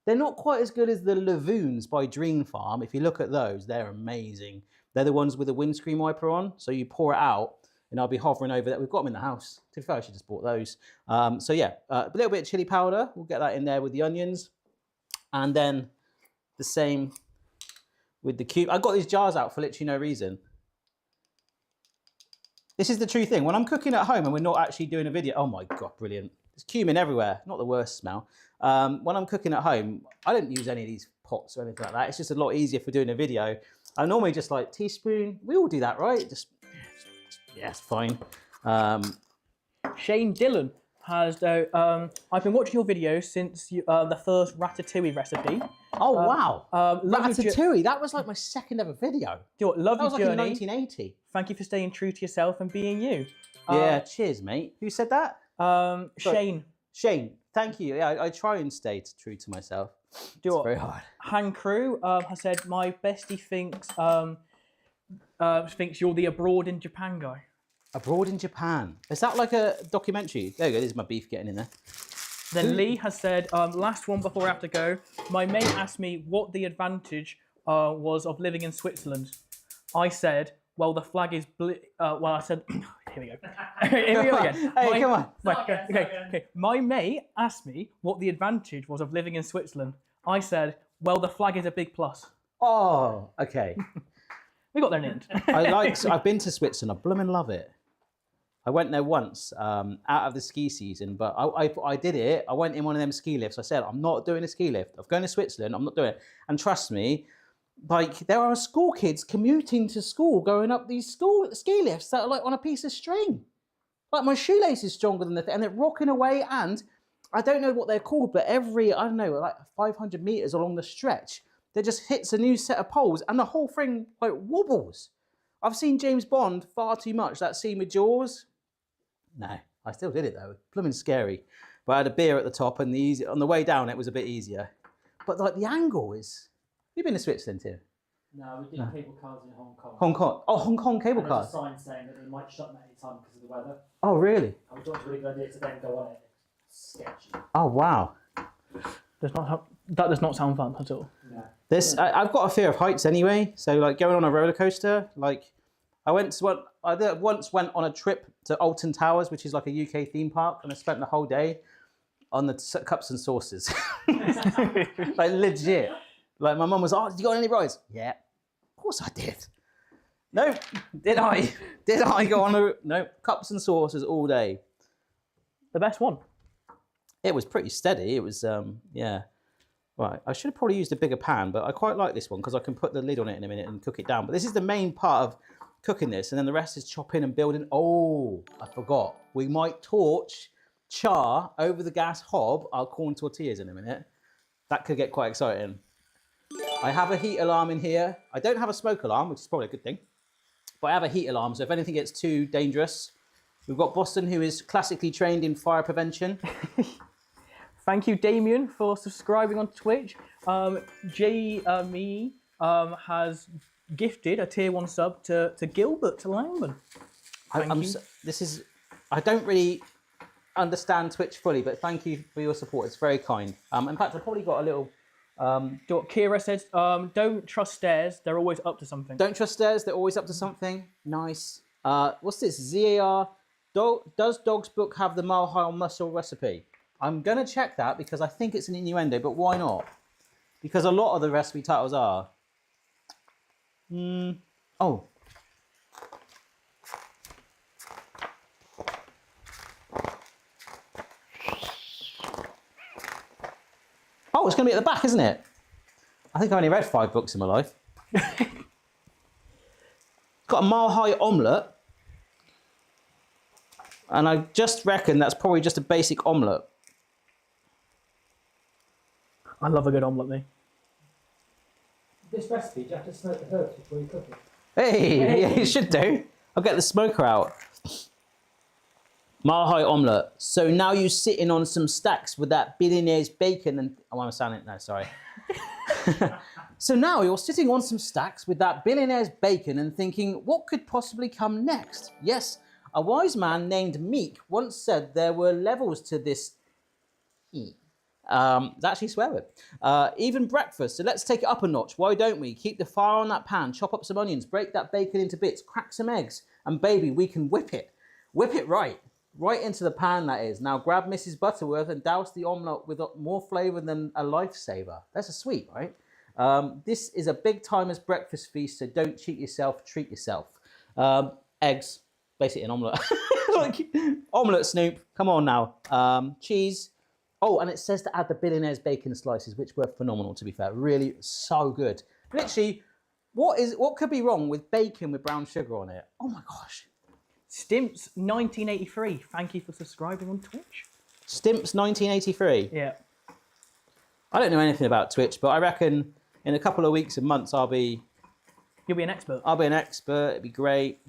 They're not quite as good as the Lavoons by Dream Farm. If you look at those, they're amazing. They're the ones with a windscreen wiper on. So you pour it out and I'll be hovering over that. We've got them in the house. To be fair, I should just bought those. So yeah, a little bit of chili powder. We'll get that in there with the onions. And then the same with the cube. I got these jars out for literally no reason. This is the true thing. When I'm cooking at home and we're not actually doing a video, oh my God, brilliant. There's cumin everywhere, not the worst smell. When I'm cooking at home, I don't use any of these pots or anything like that. It's just a lot easier for doing a video. I normally just like teaspoon. We all do that, right? Just yeah, it's fine. Shane Dillon has, I've been watching your videos since the first ratatouille recipe. Oh, wow. Ratatouille, that was like my second ever video. Do you know what, love that your was journey. like in 1980. Thank you for staying true to yourself and being you. Yeah, cheers, mate. Who said that? Shane. Shane, thank you. Yeah, I try and stay true to myself. It's very hard. Han Crew has said, my bestie thinks you're the abroad in Japan guy. Abroad in Japan. Is that like a documentary? There you go, there's my beef getting in there. Then Lee has said, last one before I have to go, my mate asked me what the advantage was of living in Switzerland. I said, well, the flag is well, I said, here we go. Here we go again. Hey, come on. Okay. My mate asked me what the advantage was of living in Switzerland. I said, well, the flag is a big plus. Oh, okay. We got there in the end. I've been to Switzerland. I blooming love it. I went there once out of the ski season, but I did it. I went in one of them ski lifts. I said, I'm not doing a ski lift. I'm going to Switzerland. I'm not doing it. And trust me, like there are school kids commuting to school, going up these ski lifts that are like on a piece of string. Like my shoelace is stronger than the thing, and they're rocking away. And I don't know what they're called, but every, I don't know, like 500 meters along the stretch, there just hits a new set of poles and the whole thing like wobbles. I've seen James Bond far too much. That scene with Jaws. No, I still did it though. Blooming scary. But I had a beer at the top and on the way down it was a bit easier. But like the angle is, have you been to Switzerland too? No, we did cable cars in Hong Kong. Hong Kong. Oh, Hong Kong cable and cars. there's a sign saying that they might shut them at any time because of the weather. Oh, really? I thought it was a really good idea to then go on it. It's sketchy. Oh, wow. That does not sound fun at all. No. I've got a fear of heights anyway. So like going on a roller coaster, like I once went on a trip to Alton Towers, which is like a UK theme park, and I spent the whole day on the cups and saucers. Like legit. Like my mum was, oh, did you go on any rides? Yeah, of course I did. No, did I? Did I go on no, cups and saucers all day. The best one. It was pretty steady. It was, yeah. Right, I should have probably used a bigger pan, but I quite like this one because I can put the lid on it in a minute and cook it down. But this is the main part of cooking this, and then the rest is chopping and building. Oh, I forgot. We might char over the gas hob our corn tortillas in a minute. That could get quite exciting. I have a heat alarm in here. I don't have a smoke alarm, which is probably a good thing. But I have a heat alarm, so if anything gets too dangerous, we've got Boston, who is classically trained in fire prevention. Thank you, Damien, for subscribing on Twitch. Jamie has gifted a tier 1 sub to Gilbert Langman. I don't really understand Twitch fully, but thank you for your support. It's very kind. In fact, I probably got a little. Kira says, don't trust stairs. They're always up to something. Don't trust stairs. They're always up to something. Nice. What's this? ZAR. Does Dog's book have the Mile High on Muscle recipe? I'm going to check that because I think it's an innuendo, but why not? Because a lot of the recipe titles are. Oh. Oh, it's going to be at the back, isn't it? I think I only read 5 books in my life. It's got a Mile High omelette. And I just reckon that's probably just a basic omelette. I love a good omelette, me. This recipe, do you have to smoke the herbs before you cook it? Hey, yeah, you should do. I'll get the smoker out. Mile High omelette. So now you're sitting on some stacks with that billionaire's bacon and... Oh, I'm sounding... No, sorry. So now you're sitting on some stacks with that billionaire's bacon and thinking, what could possibly come next? Yes, a wise man named Meek once said there were levels to this... It's actually swear word. Even breakfast. So let's take it up a notch. Why don't we? Keep the fire on that pan, chop up some onions, break that bacon into bits, crack some eggs, and baby, we can whip it. Whip it right. Right into the pan, that is. Now grab Mrs. Butterworth and douse the omelette with more flavour than a lifesaver. That's a sweet, right? This is a big timers breakfast feast, so don't cheat yourself, treat yourself. Eggs, basically an omelette. Like, omelette, Snoop, come on now. Cheese. Oh, and it says to add the billionaire's bacon slices, which were phenomenal, to be fair. Really so good. Literally, what could be wrong with bacon with brown sugar on it? Oh my gosh. Stimps 1983. Thank you for subscribing on Twitch. Stimps 1983. Yeah. I don't know anything about Twitch, but I reckon in a couple of weeks and months You'll be an expert. I'll be an expert. It'd be great.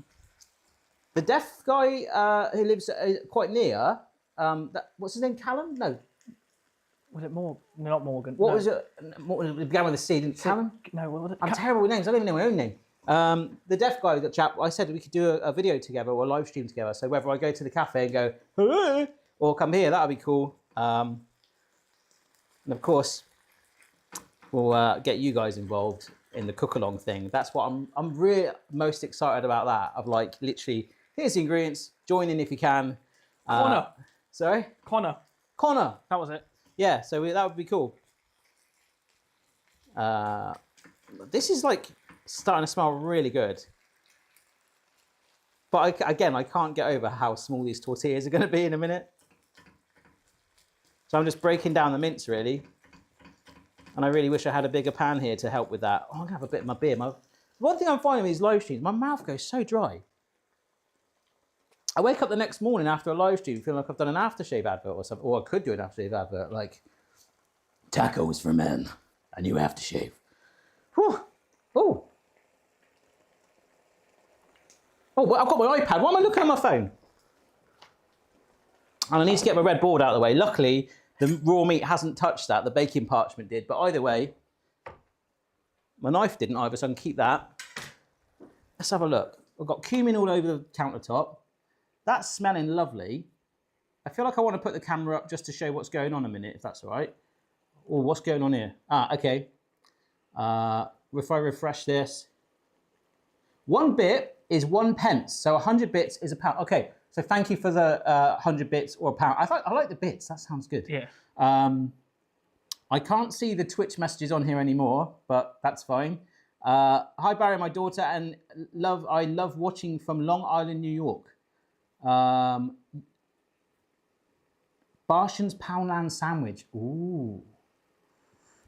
The deaf guy who lives quite near. What's his name? Callum? No. Was it Morgan? No, not Morgan. What was it? It began with a C, didn't Callum? No, what was it? I'm terrible with names. I don't even know my own name. The deaf guy, the chap, I said we could do a video together or a live stream together. So whether I go to the cafe and go, hello, or come here, that'll be cool. And of course, we'll get you guys involved in the cook-along thing. That's what I'm really most excited about that. Of like, literally, here's the ingredients. Join in if you can. Connor. Sorry? Connor. That was it. Yeah, so that would be cool. This is like starting to smell really good. But again, I can't get over how small these tortillas are going to be in a minute. So I'm just breaking down the mince, really. And I really wish I had a bigger pan here to help with that. Oh, I'm going to have a bit of my beer. One thing I'm finding with these live streams, my mouth goes so dry. I wake up the next morning after a live stream feeling like I've done an aftershave advert or something. Or I could do an aftershave advert, like, tacos for men, a new aftershave. Whew. Oh. Oh, well, I've got my iPad. Why am I looking at my phone? And I need to get my red board out of the way. Luckily, the raw meat hasn't touched that. The baking parchment did. But either way, my knife didn't either, so I can keep that. Let's have a look. I've got cumin all over the countertop. That's smelling lovely. I feel like I want to put the camera up just to show what's going on a minute, if that's all right. Oh, what's going on here? Ah, okay. If I refresh this. 1 bit is 1 pence, so 100 bits is £1. Okay, so thank you for the 100 bits or £1. I like the bits, that sounds good. Yeah. I can't see the Twitch messages on here anymore, but that's fine. Hi Barry, my daughter, and I love watching from Long Island, New York. Barshan's Poundland Sandwich. Ooh.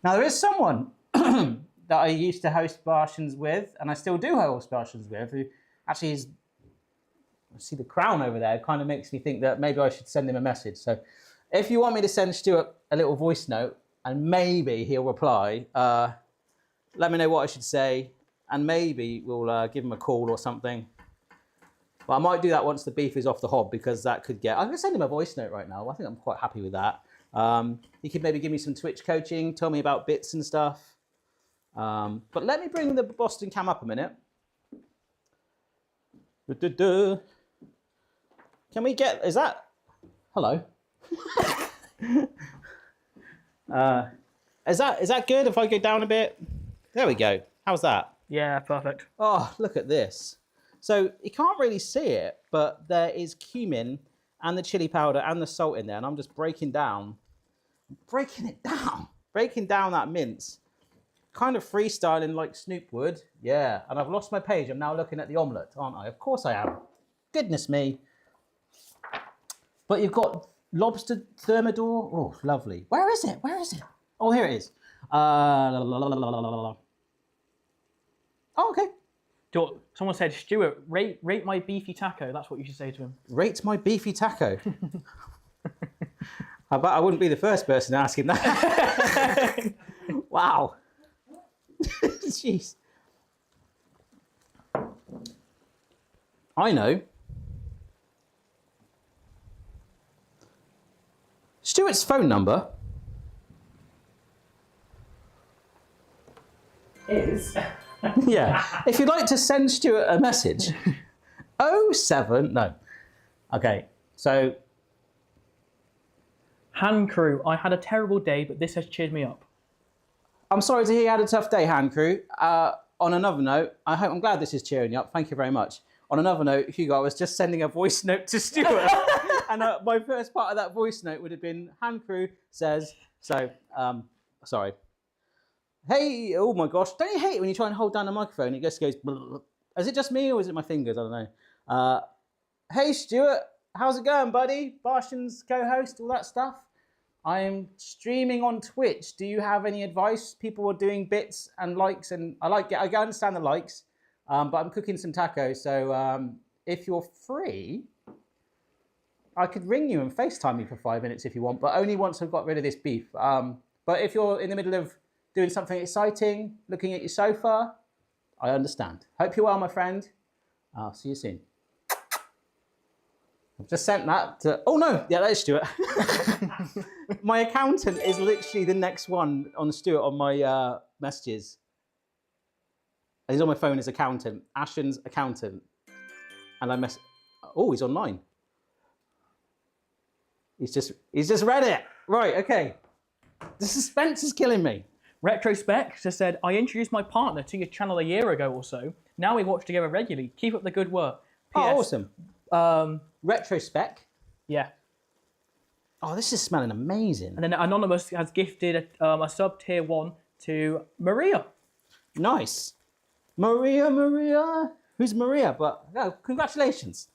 Now there is someone that I used to host Barshan's with, and I still do host Barshan's with, who actually is, I see the crown over there, it kind of makes me think that maybe I should send him a message. So if you want me to send Stuart a little voice note, and maybe he'll reply, let me know what I should say, and maybe we'll give him a call or something. But I might do that once the beef is off the hob, because that could get... I'm going to send him a voice note right now. I think I'm quite happy with that. He could maybe give me some Twitch coaching, tell me about bits and stuff. But let me bring the Boston cam up a minute. Can we get? Is that? Hello. Is that good? If I go down a bit, there we go. How's that? Yeah, perfect. Oh, look at this. So you can't really see it, but there is cumin and the chili powder and the salt in there, and I'm just breaking down that mince. Kind of freestyling like Snoop would. Yeah, and I've lost my page. I'm now looking at the omelette, aren't I? Of course I am. Goodness me. But you've got lobster thermidor. Oh, lovely. Where is it? Where is it? Oh, here it is. Oh, okay. Someone said, Stuart, rate my beefy taco. That's what you should say to him. Rate my beefy taco. I bet I wouldn't be the first person asking that. Wow. Jeez. I know. Stuart's phone number Is. yeah. If you'd like to send Stuart a message, 07. No. Okay. So. Han Crew, I had a terrible day, but this has cheered me up. I'm sorry to hear you had a tough day, Han Crew. On another note, I'm glad this is cheering you up. Thank you very much. On another note, Hugo, I was just sending a voice note to Stuart. And my first part of that voice note would have been, Han Crew says, sorry. Hey, oh my gosh, don't you hate it when you try and hold down the microphone? It just goes, blah. Is it just me or is it my fingers? I don't know. Hey, Stuart, how's it going, buddy? Barshan's co-host, all that stuff. I am streaming on Twitch. Do you have any advice? People are doing bits and likes, and I understand the likes, but I'm cooking some tacos. So if you're free, I could ring you and FaceTime you for 5 minutes if you want, but only once I've got rid of this beef. But if you're in the middle of doing something exciting, looking at your sofa, I understand. Hope you're well, my friend. I'll see you soon. I've just sent that to... Oh, no. Yeah, that is Stuart. My accountant is literally the next one on Stuart on my messages. He's on my phone as accountant. Ashen's accountant. And I Oh, he's online. He's just read it. Right, okay. The suspense is killing me. Retrospect just said, I introduced my partner to your channel a year ago or so. Now we watch together regularly. Keep up the good work. Oh, PS, awesome. Retrospect. Yeah. Oh, this is smelling amazing. And then Anonymous has gifted a sub tier 1 to Maria. Nice. Maria. Who's Maria? But no, congratulations.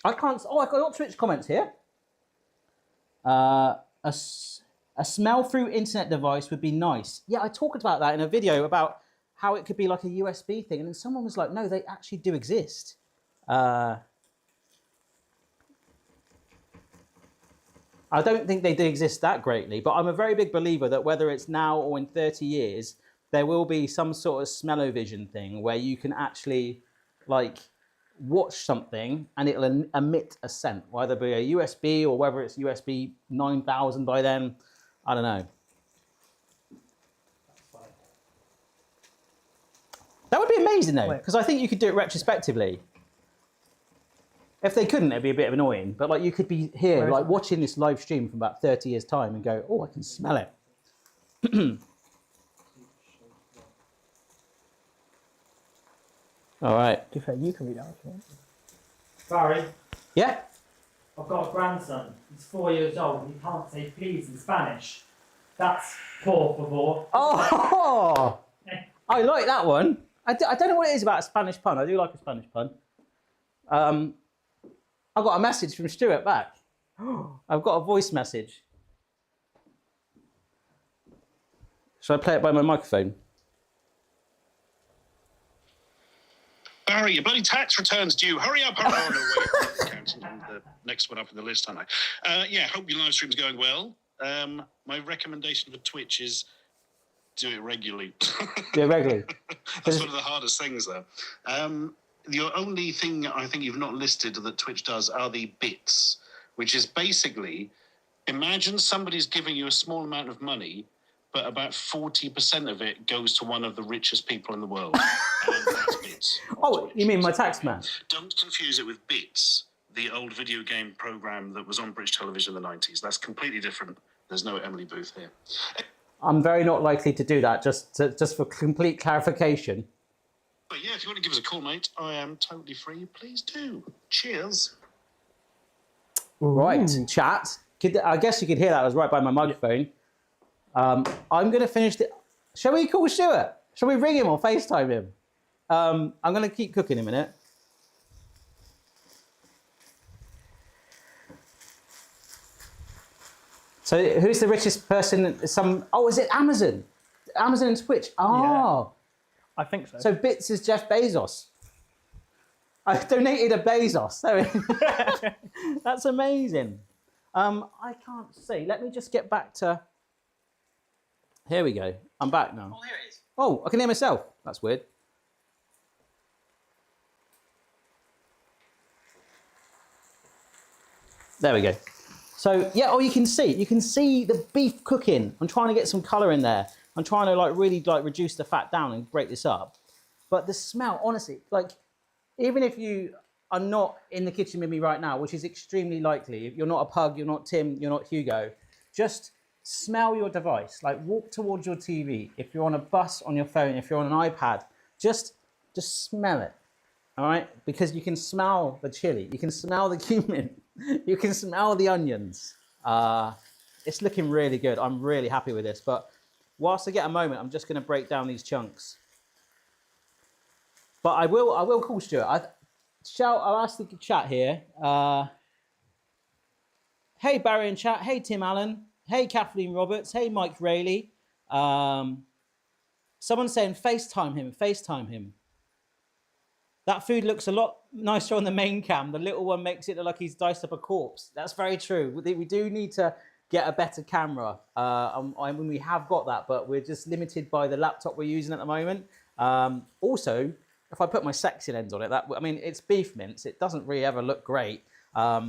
I can't... Oh, I've got Twitch comments here. A smell-through internet device would be nice. Yeah, I talked about that in a video about how it could be like a USB thing. And then someone was like, no, they actually do exist. I don't think they do exist that greatly, but I'm a very big believer that whether it's now or in 30 years, there will be some sort of smell-o-vision thing where you can actually like watch something and it'll emit a scent, whether it be a USB or whether it's USB 9000 by then. I don't know. That would be amazing though, because I think you could do it retrospectively. If they couldn't, it'd be a bit annoying. But like you could be here, like watching this live stream from about 30 years' time and go, oh, I can smell it. All right. To be fair, you can read out if you want. Barry, Yeah? I've got a grandson. He's 4 years old. He can't say please in Spanish. That's por favor. Oh, I like that one. I don't know what it is about a Spanish pun. I do like a Spanish pun. I got a message from Stuart back. I've got a voice message. Should I play it by my microphone? Barry, your bloody tax return's due. Hurry up, hurry on. The next one up in the list, aren't I? Yeah, hope your live stream's going well. My recommendation for Twitch is do it regularly. Do it regularly. That's one of the hardest things, though. The only thing I think you've not listed that Twitch does are the bits, which is basically, imagine somebody's giving you a small amount of money, but about 40% of it goes to one of the richest people in the world. And that's bits. Oh, you mean my tax man? Don't confuse it with bits. the old video game program that was on British television in the 90s. That's completely different. There's no Emily Booth here. I'm very not likely to do that, just for complete clarification. But yeah, if you want to give us a call, mate, I am totally free. Please do. Cheers. Right, chat. I guess you could hear that. I was right by my microphone. I'm going to finish the... Shall we call Stuart? Shall we ring him or FaceTime him? I'm going to keep cooking in a minute. So who's the richest person? Is it Amazon? Amazon and Twitch. Oh. Yeah, I think so. So Bits is Jeff Bezos. I donated a Bezos. So that's amazing. I can't see. Let me just get back to... Here we go. I'm back now. Oh, here it is. Oh, I can hear myself. That's weird. There we go. So yeah, you can see the beef cooking. I'm trying to get some colour in there. I'm trying to really reduce the fat down and break this up. But the smell, honestly, even if you are not in the kitchen with me right now, which is extremely likely, if you're not a pug, you're not Tim, you're not Hugo, just smell your device. Walk towards your TV. If you're on a bus, on your phone, if you're on an iPad, just smell it. All right, because you can smell the chili, you can smell the cumin, you can smell the onions. It's looking really good. I'm really happy with this. But whilst I get a moment, I'm just going to break down these chunks. But I will call Stuart. I'll ask the chat here. Hey Barry in chat. Hey Tim Allen. Hey Kathleen Roberts. Hey Mike Rayleigh. Someone's saying FaceTime him. FaceTime him. That food looks a lot nicer on the main cam. The little one makes it look like he's diced up a corpse. That's very true. We do need to get a better camera. We have got that, but we're just limited by the laptop we're using at the moment. Also, if I put my sexy lens on it, it's beef mince. It doesn't really ever look great. But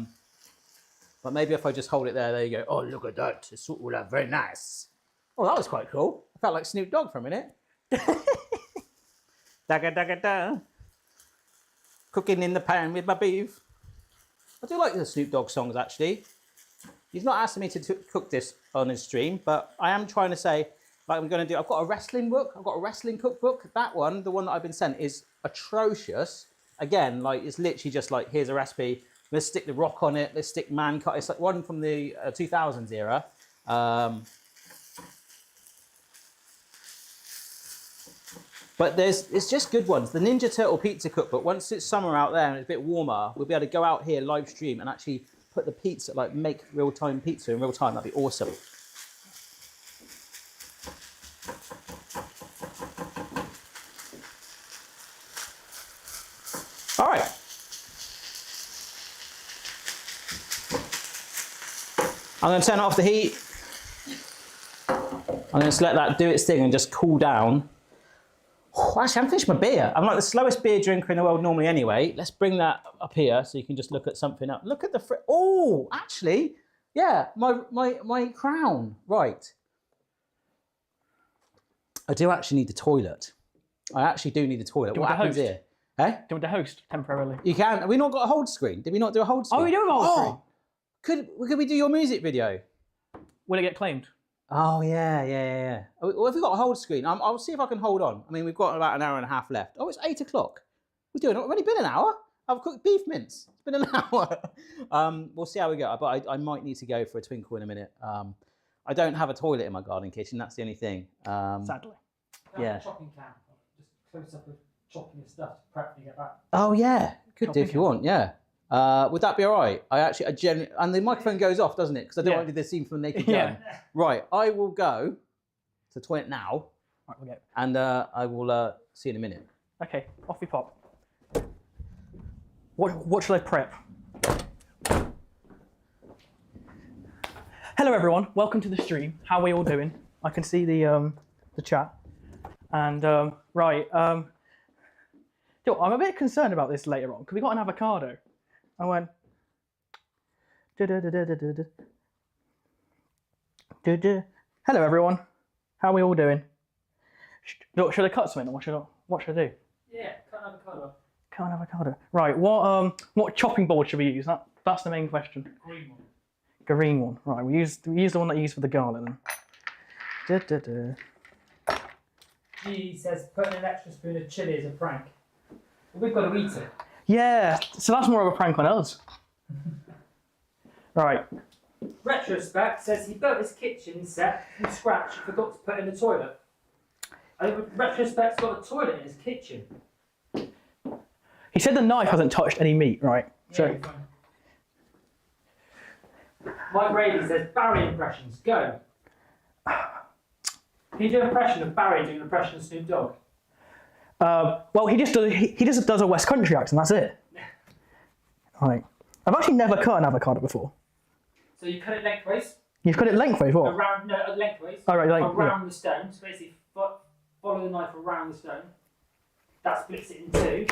maybe if I just hold it there you go. Oh, look at that. It's all very nice. Oh, that was quite cool. I felt like Snoop Dogg for a minute. Dagga, dagga, da. Cooking in the pan with my beef. I do like the Snoop Dogg songs, actually. He's not asking me to cook this on his stream, but I am trying to say, I'm going to do... I've got a wrestling book. I've got a wrestling cookbook. That one, the one that I've been sent, is atrocious. Again, it's literally just here's a recipe. Let's stick The Rock on it. Let's stick Man Cut. It's one from the 2000s era. But it's just good ones. The Ninja Turtle Pizza Cookbook, once it's summer out there and it's a bit warmer, we'll be able to go out here, live stream, and actually put the pizza, make real-time pizza in real time. That'd be awesome. All right. I'm going to turn off the heat. I'm going to let that do its thing and just cool down. Oh, actually, I haven't finished my beer. I'm like the slowest beer drinker in the world normally anyway. Let's bring that up here so you can just look at something up. Look at the... Oh, actually, yeah, my crown. Right. I do actually need the toilet. I actually do need the toilet. What happens here? Eh? Do you want to host temporarily? You can. Have we not got a hold screen? Did we not do a hold screen? Oh, we do have a hold screen. Could we do your music video? Will it get claimed? Oh, yeah. Well, if we've got a hold screen, I'll see if I can hold on. I mean, we've got about an hour and a half left. Oh, it's 8 o'clock. We've only been an hour. I've cooked beef mince. It's been an hour. We'll see how we go. But I might need to go for a twinkle in a minute. I don't have a toilet in my garden kitchen. That's the only thing. Sadly. Yeah. Chopping can. Just close up with chopping your stuff to prep when you get back. Oh, yeah. Could do if you want, yeah. Would that be all right? I genuinely, and the microphone goes off, doesn't it? Because I don't want to do the scene from Naked Gun. Right, I will go to the toilet now. Right, we'll go. And I will see you in a minute. Okay, off you pop. What shall I prep? Hello everyone, welcome to the stream. How are we all doing? I can see the chat. And right, I'm a bit concerned about this later on because we got an avocado. I went. Hello everyone, how are we all doing? Should I cut something or what should I do? Yeah, cut an avocado. cut an avocado? Right, what chopping board should we use? That's the main question. Green one. Green one. Right, we use the one that you use for the garlic then. G says putting an extra spoon of chili is a prank. Well, we've got to eat it. Yeah, so that's more of a prank on us. Right. Retrospect says he built his kitchen set from scratch and forgot to put in the toilet. Retrospect's got a toilet in his kitchen. He said the knife hasn't touched any meat, right? So. Yeah, Mike Brady says Barry impressions, go. Can you do an impression of Barry doing an impression of Snoop Dogg? Well, he just does a West Country accent, that's it. Right. I've actually never cut an avocado before. So you cut it lengthways? You've cut it lengthways, what? Lengthways. Oh, right, around the stone. So basically, follow the knife around the stone. That splits it in two.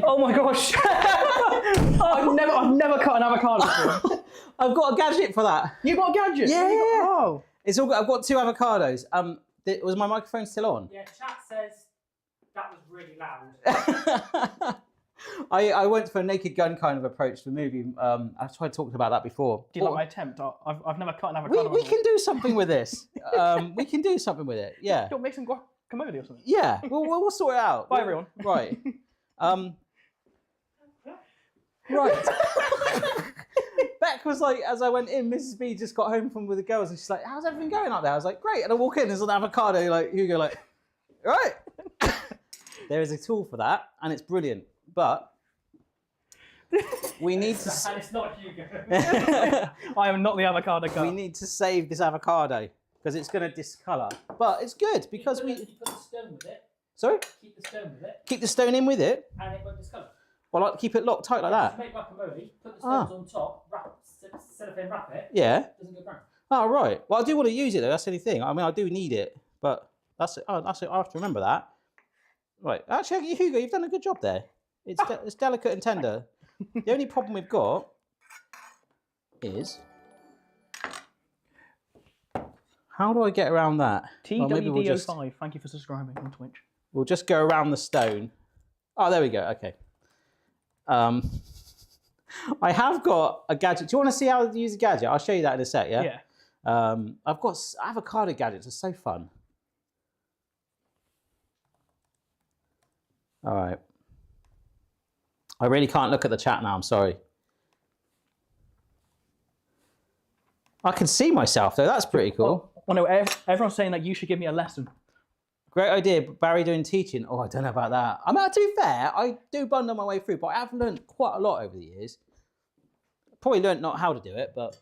Oh my gosh! I've never cut an avocado before. I've got a gadget for that. You got a gadget? Yeah. Oh. It's all. I've got 2 avocados. Was my microphone still on? Yeah, chat says that was really loud. I went for a Naked Gun kind of approach to the movie. I've tried talking about that before. Do you like my attempt? I've never cut an avocado We before. can do something with this. We can do something with it. Yeah. Do you want to make some guacamole or something? Yeah. We'll sort it out. Bye, everyone. Right. Right. Beck was like, as I went in, Mrs. B just got home with the girls, and she's like, "How's everything going up there?" I was like, "Great." And I walk in, there's an avocado. Like Hugo, like, right. There is a tool for that, and it's brilliant. But we need to. And it's not Hugo. I am not the avocado guy. We need to save this avocado because it's going to discolour. But it's good because you put the stone with it. Sorry. Keep the stone with it, Keep the stone in with it. and it won't discolour. Well, like keep it locked tight like that. Just make guacamole, put the stones on top, cellophane wrap it. Yeah. It doesn't go brown. Oh right. Well, I do want to use it though. That's the only thing. I mean, I do need it, but that's it. Oh, that's it. I have to remember that. Right. Actually, Hugo, you've done a good job there. It's delicate and tender. The only problem we've got is how do I get around that? Well, maybe TWD05, thank you for subscribing on Twitch. We'll just go around the stone. Oh, there we go. Okay. I have got a gadget. Do you want to see how to use a gadget? I'll show you that in a sec, yeah? Yeah. I've got avocado gadgets. They're so fun. All right. I really can't look at the chat now. I'm sorry. I can see myself, though. That's pretty cool. Well, no, everyone's saying that you should give me a lesson. Great idea, Barry doing teaching. Oh, I don't know about that. I mean, to be fair, I do bundle my way through, but I have learned quite a lot over the years. Probably learned not how to do it, but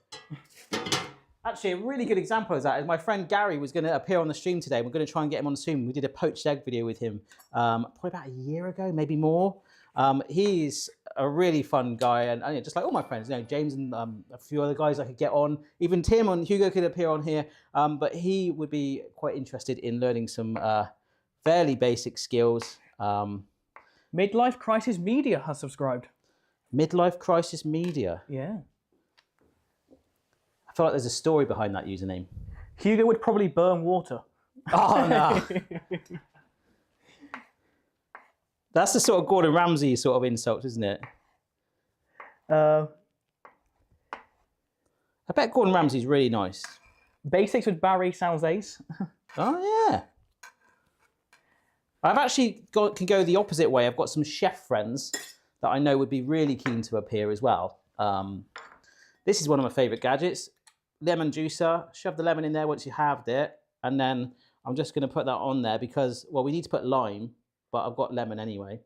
actually a really good example of that is my friend Gary was going to appear on the stream today. We're going to try and get him on the stream. We did a poached egg video with him probably about a year ago, maybe more. He's a really fun guy, and just like all my friends, you know, James and a few other guys I could get on. Even Tim and Hugo could appear on here, but he would be quite interested in learning some fairly basic skills. Midlife Crisis Media has subscribed. Midlife Crisis Media. Yeah. I feel like there's a story behind that username. Hugo would probably burn water. Oh no. That's the sort of Gordon Ramsay sort of insult, isn't it? I bet Gordon Ramsay's really nice. Basics with Barry sounds ace. Oh yeah. I've actually can go the opposite way. I've got some chef friends that I know would be really keen to appear as well. This is one of my favourite gadgets. Lemon juicer. Shove the lemon in there once you halved it. And then I'm just going to put that on there because, well, we need to put lime. But I've got lemon anyway.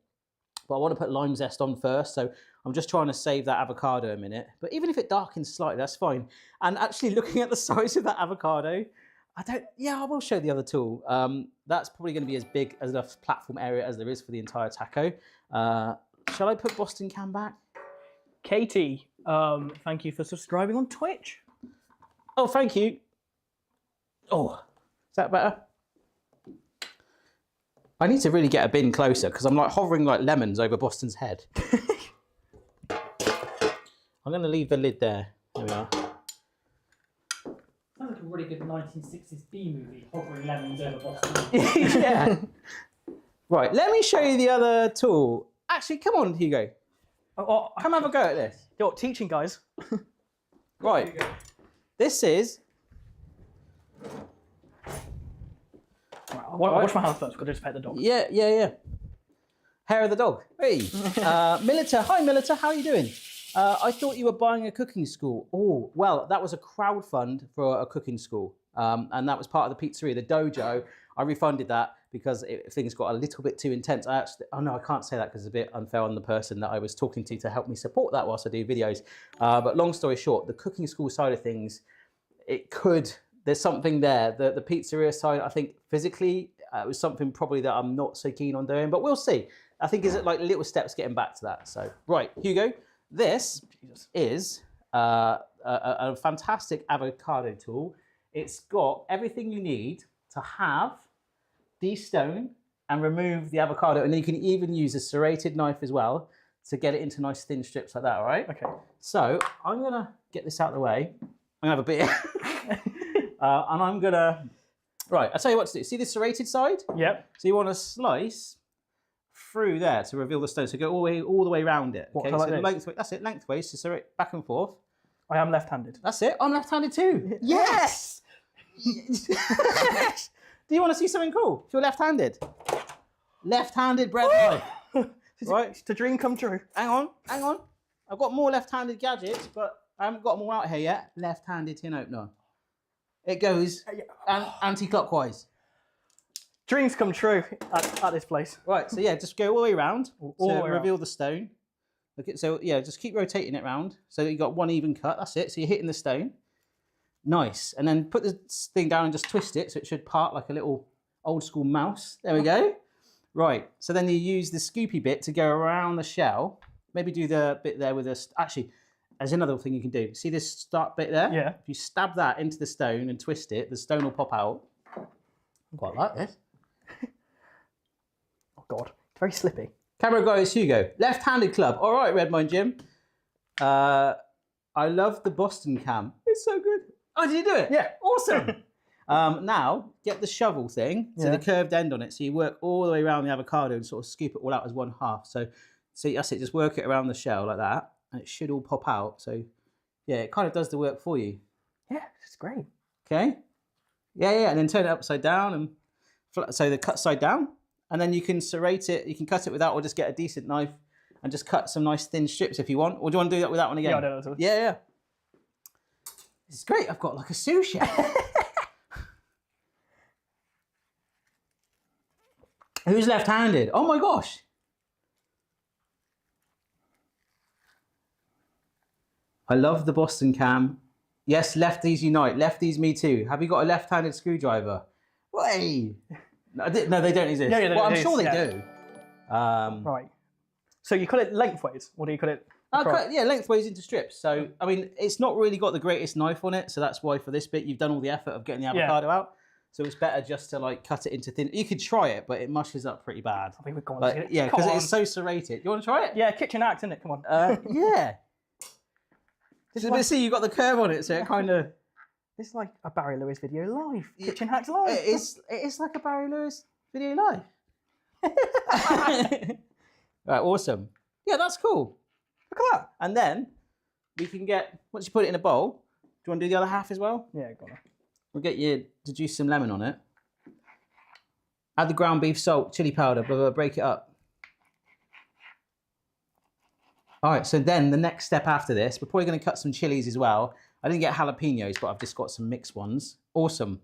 But I want to put lime zest on first, so I'm just trying to save that avocado a minute. But even if it darkens slightly, that's fine. And actually looking at the size of that avocado, I will show the other tool. That's probably going to be as big as enough platform area as there is for the entire taco. Shall I put Boston Can back? Katie, thank you for subscribing on Twitch. Oh, thank you. Oh, is that better? I need to really get a bin closer because I'm like hovering like lemons over Boston's head. I'm going to leave the lid there. There we are. Sounds like a really good 1960s B movie, hovering lemons over Boston. Yeah. Right, let me show you the other tool. Actually, come on, Hugo. Come have a go at this. You're teaching, guys. Right. This is. Wash my hands first. Got to just pet the dog. Yeah. Hair of the dog. Hey. Milita. Hi, Milita. How are you doing? I thought you were buying a cooking school. Oh, well, that was a crowdfund for a cooking school. And that was part of the pizzeria, the dojo. I refunded that because things got a little bit too intense. I can't say that because it's a bit unfair on the person that I was talking to help me support that whilst I do videos. But long story short, the cooking school side of things, there's something there. The pizzeria side, I think physically, it was something probably that I'm not so keen on doing, but we'll see. I think is it like little steps getting back to that. So, right, Hugo, this is a fantastic avocado tool. It's got everything you need to have de-stone and remove the avocado, and then you can even use a serrated knife as well to get it into nice thin strips like that, all right? Okay. So I'm gonna get this out of the way. I'm gonna have a bit, and I'm gonna, right, I'll tell you what to do. See the serrated side? Yep. So you wanna slice through there to reveal the stone, so go all the way around it. What, Okay, so like this? lengthways, that's it, lengthways, so serrate back and forth. I am left-handed. That's it, I'm left-handed too. Yes! Do you want to see something cool? If you're left-handed. Left-handed bread knife. Right? It's a dream come true. Hang on. I've got more left-handed gadgets, but I haven't got them all out here yet. Left-handed tin opener. It goes anti-clockwise. Dreams come true at this place. Right, so yeah, just go all the way around All to the way reveal the stone. Okay, so yeah, just keep rotating it around so that you got one even cut. That's it. So you're hitting the stone. Nice. And then put the thing down and just twist it so it should part like a little old school mouse. There we go. Right. So then you use the scoopy bit to go around the shell. Maybe do the bit there with this. Actually, there's another thing you can do. See this start bit there? Yeah. If you stab that into the stone and twist it, the stone will pop out. I quite like this. Oh, God. It's very slippy. Camera guy is Hugo. Left-handed club. All right, Redmine Jim. I love the Boston cam. It's so good. Oh, did you do it? Yeah. Awesome. Now, get the shovel thing to the curved end on it. So you work all the way around the avocado and sort of scoop it all out as one half. So that's it. Just work it around the shell like that. And it should all pop out. So, yeah, it kind of does the work for you. Yeah, it's great. Okay? Yeah. And then turn it upside down. And so the cut side down. And then you can serrate it. You can cut it with that or just get a decent knife and just cut some nice thin strips if you want. Or do you want to do that with that one again? Yeah, I do. Yeah. This is great. I've got like a sous chef. Who's left-handed? Oh my gosh. I love the Boston cam. Yes, lefties unite. Lefties, me too. Have you got a left-handed screwdriver? Way. No, they don't exist. Yeah, well, I'm sure they do. Right. So you cut it lengthways, or do you cut it across? Yeah, lengthways into strips. So, I mean, it's not really got the greatest knife on it, so that's why for this bit you've done all the effort of getting the avocado out. So it's better just to like cut it into thin. You could try it, but it mushes up pretty bad. I think we've gone. But, yeah, because it's so serrated. You want to try it? Yeah, kitchen axe, isn't it? Come on. Yeah. So like- see, you've got the curve on it, so it kind of... It's like a Barry Lewis video live. Kitchen hacks live. It is like a Barry Lewis video live. Right, awesome. Yeah, that's cool. Look at that. And then we can get, once you put it in a bowl, do you want to do the other half as well? Yeah, go on. We'll get you to juice some lemon on it. Add the ground beef, salt, chili powder, blah, blah, break it up. All right, so then the next step after this, we're probably going to cut some chilies as well. I didn't get jalapenos, but I've just got some mixed ones. Awesome.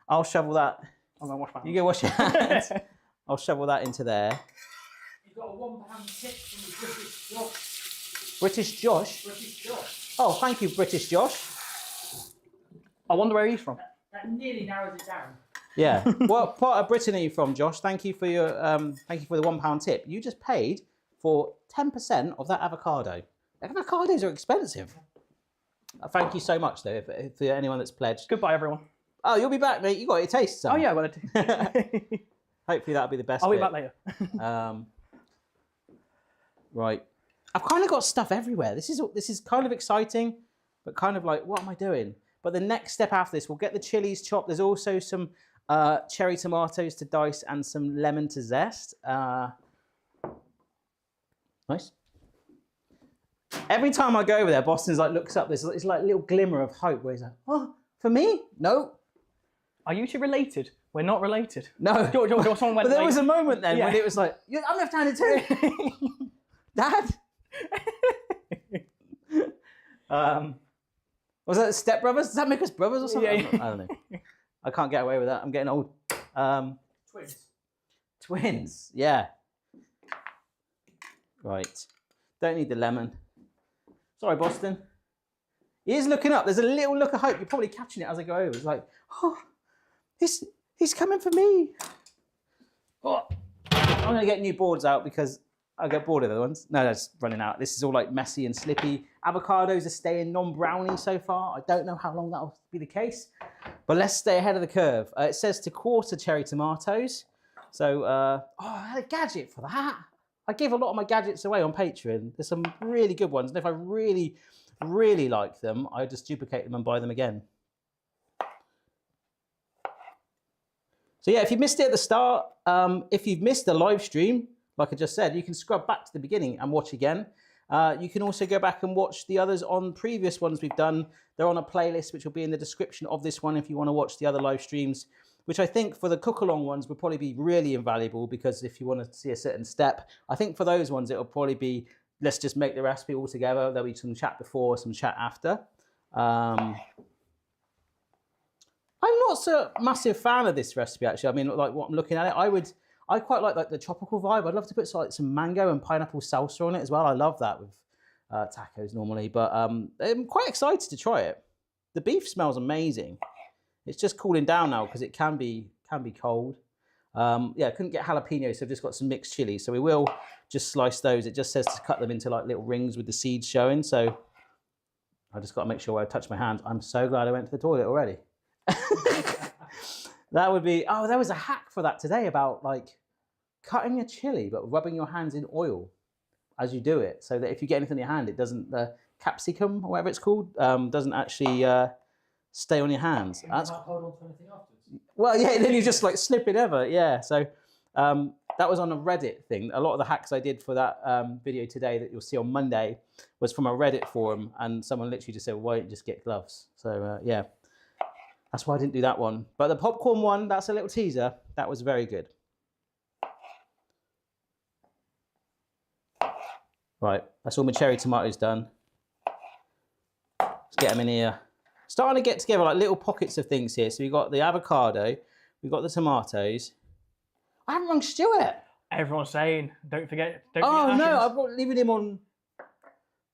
I'll shovel that. I'm going to wash my hands. You go wash your hands. I'll shovel that into there. You've got a £1 tip from the British Josh. British Josh. British Josh. Oh, thank you, British Josh. I wonder where he's from. That nearly narrows it down. Yeah. What part of Britain are you from, Josh? Thank you for your thank you for the £1 tip. You just paid for 10% of that avocado. Avocados are expensive. Thank you so much, though, for anyone that's pledged. Goodbye, everyone. Oh, you'll be back, mate. You got your taste, son. Oh yeah, well I do. Hopefully that'll be the best. I'll be bit. back later. Right. I've kind of got stuff everywhere. This is kind of exciting, but kind of like, what am I doing? But the next step after this, we'll get the chilies chopped. There's also some cherry tomatoes to dice and some lemon to zest. Nice. Every time I go over there, Boston's like looks up. There's it's like a little glimmer of hope where he's like, "Oh, for me? No, Are you two related? We're not related. no." Someone went But there like, was a moment then when Yeah. it was like, "I'm left-handed too, Dad." Was that Step Brothers? Does that make us brothers or something? Yeah. I don't know. I can't get away with that. I'm getting old. Twins. Yeah. Right. Don't need the lemon. Sorry, Boston. He is looking up. There's a little look of hope. You're probably catching it as I go over. It's like, oh, he's coming for me. Oh, I'm going to get new boards out because I get bored of the other ones. No, that's running out. This is all like messy and slippy. Avocados are staying non-browny so far. I don't know how long that'll be the case, but let's stay ahead of the curve. It says to quarter cherry tomatoes. So, I had a gadget for that. I give a lot of my gadgets away on Patreon. There's some really good ones. And if I really, really like them, I just duplicate them and buy them again. So yeah, if you missed it at the start, if you've missed the live stream, like I just said, you can scrub back to the beginning and watch again. You can also go back and watch the others on previous ones we've done. They're on a playlist, which will be in the description of this one if you want to watch the other live streams, which I think for the cook-along ones would probably be really invaluable because if you want to see a certain step, I think for those ones, it'll probably be, let's just make the recipe all together. There'll be some chat before, some chat after. I'm not so massive fan of this recipe, actually. I mean, like what I'm looking at it, I quite like the tropical vibe. I'd love to put some mango and pineapple salsa on it as well. I love that with tacos normally, but I'm quite excited to try it. The beef smells amazing. It's just cooling down now because it can be cold. Yeah, couldn't get jalapenos, so I've just got some mixed chilies. So we will just slice those. It just says to cut them into like little rings with the seeds showing. So I just got to make sure I touch my hands. I'm so glad I went to the toilet already. That would be, oh, there was a hack for that today about like cutting a chili, but rubbing your hands in oil as you do it. So that if you get anything in your hand, it doesn't, the capsicum or whatever it's called, doesn't actually stay on your hands. That's, hold on to anything afterwards. well, yeah, then you just like slip it over. Yeah. So that was on a Reddit thing. A lot of the hacks I did for that video today that you'll see on Monday was from a Reddit forum. And someone literally just said, well, why don't you just get gloves? So yeah. That's why I didn't do that one. But the popcorn one, that's a little teaser. That was very good. Right, that's all my cherry tomatoes done. Let's get them in here. Starting to get together like little pockets of things here. So we've got the avocado, we've got the tomatoes. I haven't rung Stuart. Everyone's saying, don't forget. Don't Oh forget no, Ashens. I've got leaving him on, I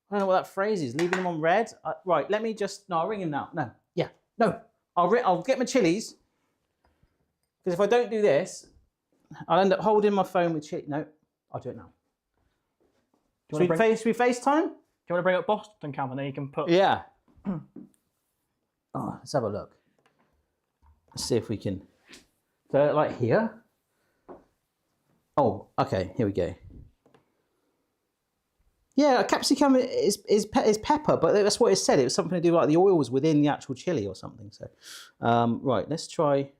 don't know what that phrase is, leaving him on red. Right, let me just, no, I'll ring him now. No, yeah, no. I'll get my chilies, because if I don't do this, I'll end up holding my phone with chili. No, I'll do it now. Should we FaceTime? Do you want to bring up Boston Camp and then you can put... Yeah. Oh, let's have a look. Let's see if we can. So, like here. Oh, okay. Here we go. Yeah, capsicum is pepper, but that's what it said. It was something to do like the oils within the actual chili or something. So, right, let's try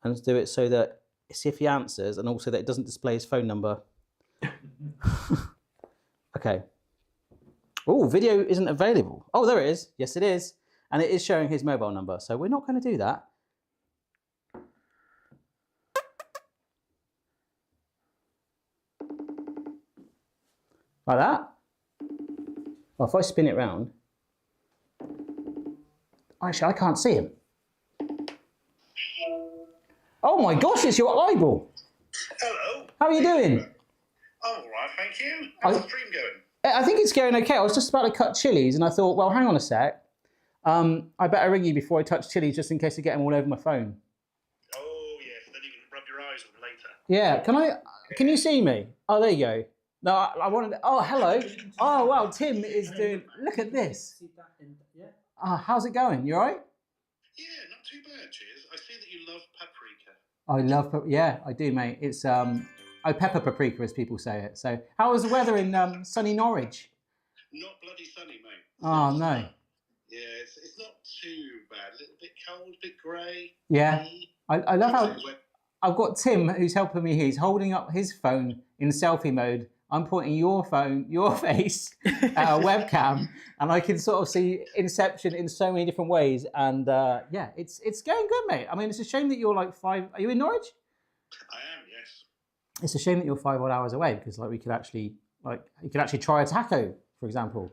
and let's do it so that see if he answers, and also that it doesn't display his phone number. Okay. Oh, video isn't available. Oh, there it is. Yes, it is, and it is showing his mobile number. So we're not going to do that. Like that. Well, if I spin it round, actually, I can't see him. Oh my gosh, it's your eyeball. Hello. How are you doing? I'm all right, thank you. How's the stream going? I think it's going okay. I was just about to cut chilies and I thought, well, hang on a sec. I better ring you before I touch chilies just in case I get them all over my phone. Oh, yes, then you can rub your eyes on them later. Yeah, can you see me? Oh, there you go. No, I wanted, oh, hello. Oh, wow, Tim is doing, look at this. Yeah. How's it going? You all right? Yeah, not too bad, cheers. I see that you love paprika. I love, yeah, I do, mate. It's, pepper paprika, as people say it. So, how was the weather in sunny Norwich? Not bloody sunny, mate. Oh, no. Yeah, it's not too bad. A little bit cold, a bit grey. Yeah. I love how I've got Tim who's helping me here. He's holding up his phone in selfie mode I'm pointing your face at a webcam, and I can sort of see Inception in so many different ways. And yeah, it's going good, mate. I mean, it's a shame that you're like 5. Are you in Norwich? I am, yes. It's a shame that you're 5 odd hours away, because like you could actually try a taco, for example,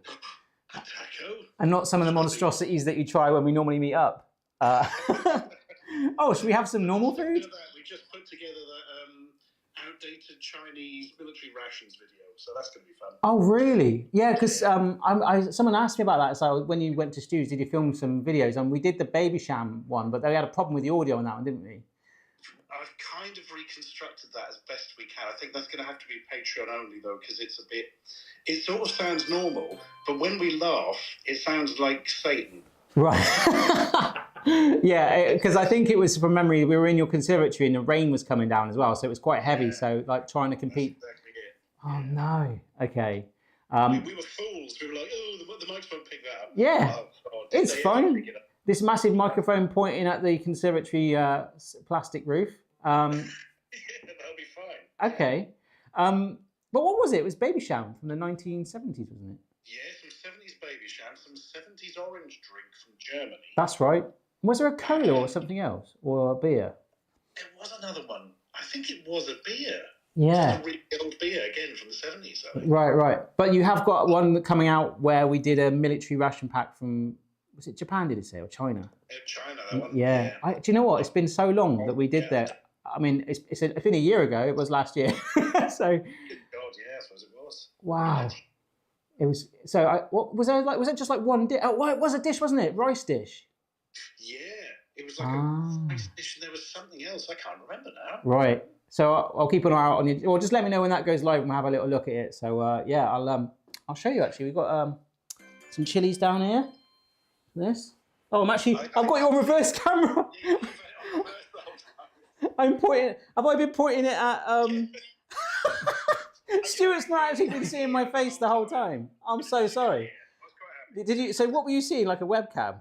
A taco? and not some of the monstrosities that you try when we normally meet up. Oh, should we have some normal food? We just put together the outdated Chinese military rations video, so that's going to be fun. Oh, really? Yeah, because someone asked me about that. So when you went to Stu's, did you film some videos? And we did the Baby Sham one, but they had a problem with the audio on that one, didn't we? I've kind of reconstructed that as best we can. I think that's going to have to be Patreon only, though, because it sort of sounds normal, but when we laugh, it sounds like Satan. Right. Yeah, because I think it was, from memory, we were in your conservatory and the rain was coming down as well, so it was quite heavy. So like trying to compete. That's exactly it. Oh no. Okay. We were fools. We were like, oh, the mics won't pick that up. Yeah, Oh, God, it's they fine. pick it up? This massive microphone pointing at the conservatory plastic roof. Yeah, that'll be fine. Okay. But what was it? It was Baby Sham from the 1970s, wasn't it? Yeah, some 70s Baby Sham, some 70s orange drink from Germany. That's right. Was there a cola or something else, or a beer? There was another one. I think it was a beer. Yeah. It was a really old beer, again, from the 70s, I think. Right. But you have got one coming out where we did a military ration pack from, was it Japan, did it say, or China? China, that one. Yeah. Do you know what? It's been so long that we did that. I mean, it's been a year ago. It was last year. So. Good God, yeah, I suppose it was. Wow. It was. So, what was there like? Was it just like one dish? Oh, it was a dish, wasn't it? Rice dish. Yeah, it was like a rice dish, and there was something else. I can't remember now. Right. So I'll keep an eye out on you, or just let me know when that goes live and we'll have a little look at it. So yeah, I'll show you actually. We've got some chilies down here. This. Oh, I've got you on reverse camera. I'm pointing. Have I been pointing it at? Stuart's not actually been seeing my face the whole time. I'm so sorry. I was quite happy. Did you? So what were you seeing? Like a webcam?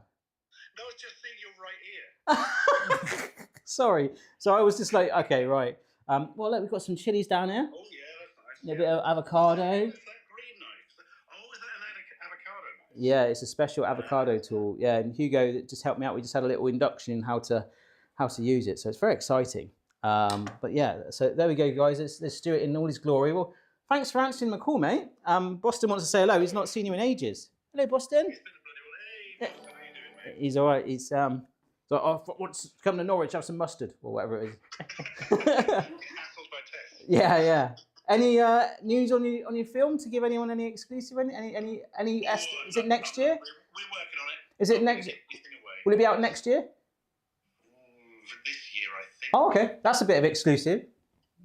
No, it's just seeing your right ear. Sorry. So I was just like, okay, right. Well, look, we've got some chilies down here. Oh, yeah, that's nice. A bit of avocado. Is that green knife? Oh, is that an avocado knife? Yeah, it's a special avocado tool. Yeah, and Hugo just helped me out. We just had a little induction in how to use it. So it's very exciting. But yeah, so there we go, guys. Let's do it in all his glory. Well, thanks for answering my call, mate. Boston wants to say hello. He's not seen you in ages. Hello, Boston. It's been a bloody well. Hey, Boston, how you doing, mate? He's all right. He's so I want to come to Norwich, have some mustard or whatever it is. Hassled by Tess. Yeah. Any news on your film to give anyone any exclusive? Any? Is it next year? We're working on it. Is it next? Get anything away. Will it be out next year? For this year, I think. Oh, okay. That's a bit of exclusive.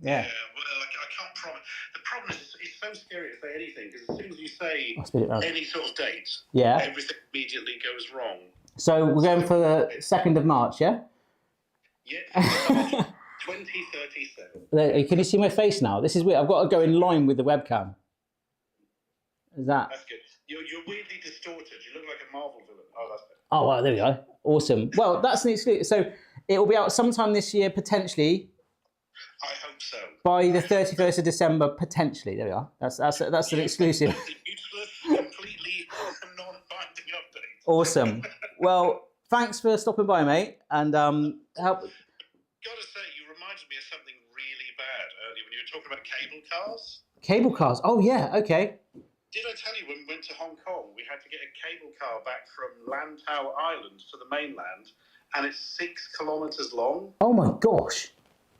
Yeah. Well, I can't promise. The problem is, it's so scary to say anything because as soon as you say I'll spit it round. any sort of date, Yeah. everything immediately goes wrong. So we're going for the 2nd of March, yeah? Yeah, 2037. Can you see my face now? This is weird. I've got to go in line with the webcam. Is that? That's good. You're weirdly distorted. You look like a Marvel villain. Oh, that's better. Oh, wow, there we go. Awesome. Well, that's an exclusive. So it will be out sometime this year, potentially. I hope so. By the 31st of December, potentially. There we are. That's an exclusive. That's a useless, completely non-binding update. Awesome. Well, thanks for stopping by, mate. And help. Gotta say, you reminded me of something really bad earlier when you were talking about cable cars. Cable cars. Oh, yeah. Okay. Did I tell you when we went to Hong Kong, we had to get a cable car back from Lantau Island to the mainland, and it's 6 kilometres long, Oh, my gosh.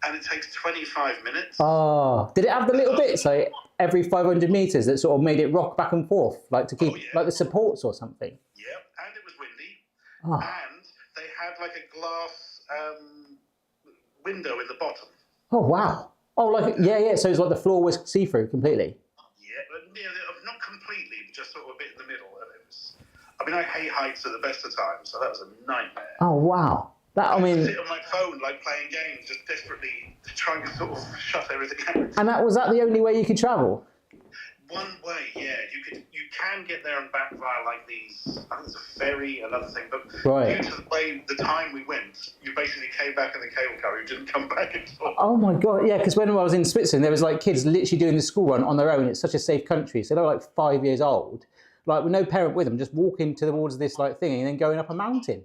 and it takes 25 minutes. Oh, did it have the little bits like every 500 meters that sort of made it rock back and forth, like to keep like the supports or something? Yep, and it was windy, Oh, and they had like a glass window in the bottom. oh wow. Oh, like yeah. So it's like the floor was see-through completely. Yeah, but not completely, just sort of a bit in the middle. And it was, I mean, I hate heights at the best of times, so that was a nightmare. Oh wow. That I mean. Sit on my phone like playing games, just desperately trying to sort of shut everything out. And was that the only way you could travel? One way, yeah. You can get there and back via like these. I think there's a ferry, another thing, but Right. due to the time we went, you basically came back in the cable car. You didn't come back at all. Oh my God, yeah, because when I was in Switzerland, there was like kids literally doing the school run on their own. It's such a safe country. So they were like 5 years old, like with no parent with them, just walking towards this like thing and then going up a mountain.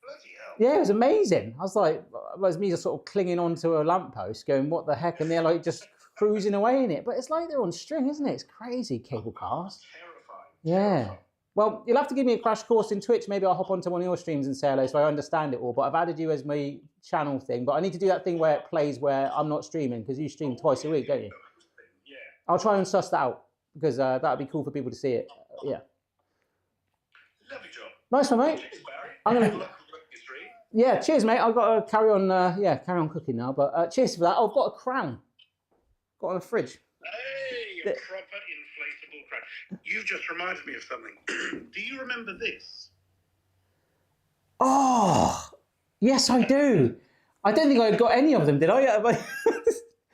Bloody hell. Yeah, it was amazing. I was like, it was me just sort of clinging onto a lamppost going, what the heck? And they're like just cruising away in it. But it's like they're on string, isn't it? It's crazy, cable cars. Terrifying. Yeah. Terrifying. Well, you'll have to give me a crash course in Twitch. Maybe I'll hop onto one of your streams and say hello so I understand it all. But I've added you as my channel thing. But I need to do that thing where it plays where I'm not streaming because you stream twice a week, don't you? Yeah. I'll try and suss that out because that would be cool for people to see it. Yeah. Lovely job. Nice one, mate. Cheers, Barry. I'm gonna. Good luck with your stream. Yeah, cheers, mate. I've got to carry on. Carry on cooking now. But cheers for that. I've got a crown. Got on the fridge. Hey, a proper inflatable crown. You've just reminded me of something. Do you remember this? Oh, yes, I do. I don't think I got any of them, did I? God, I got it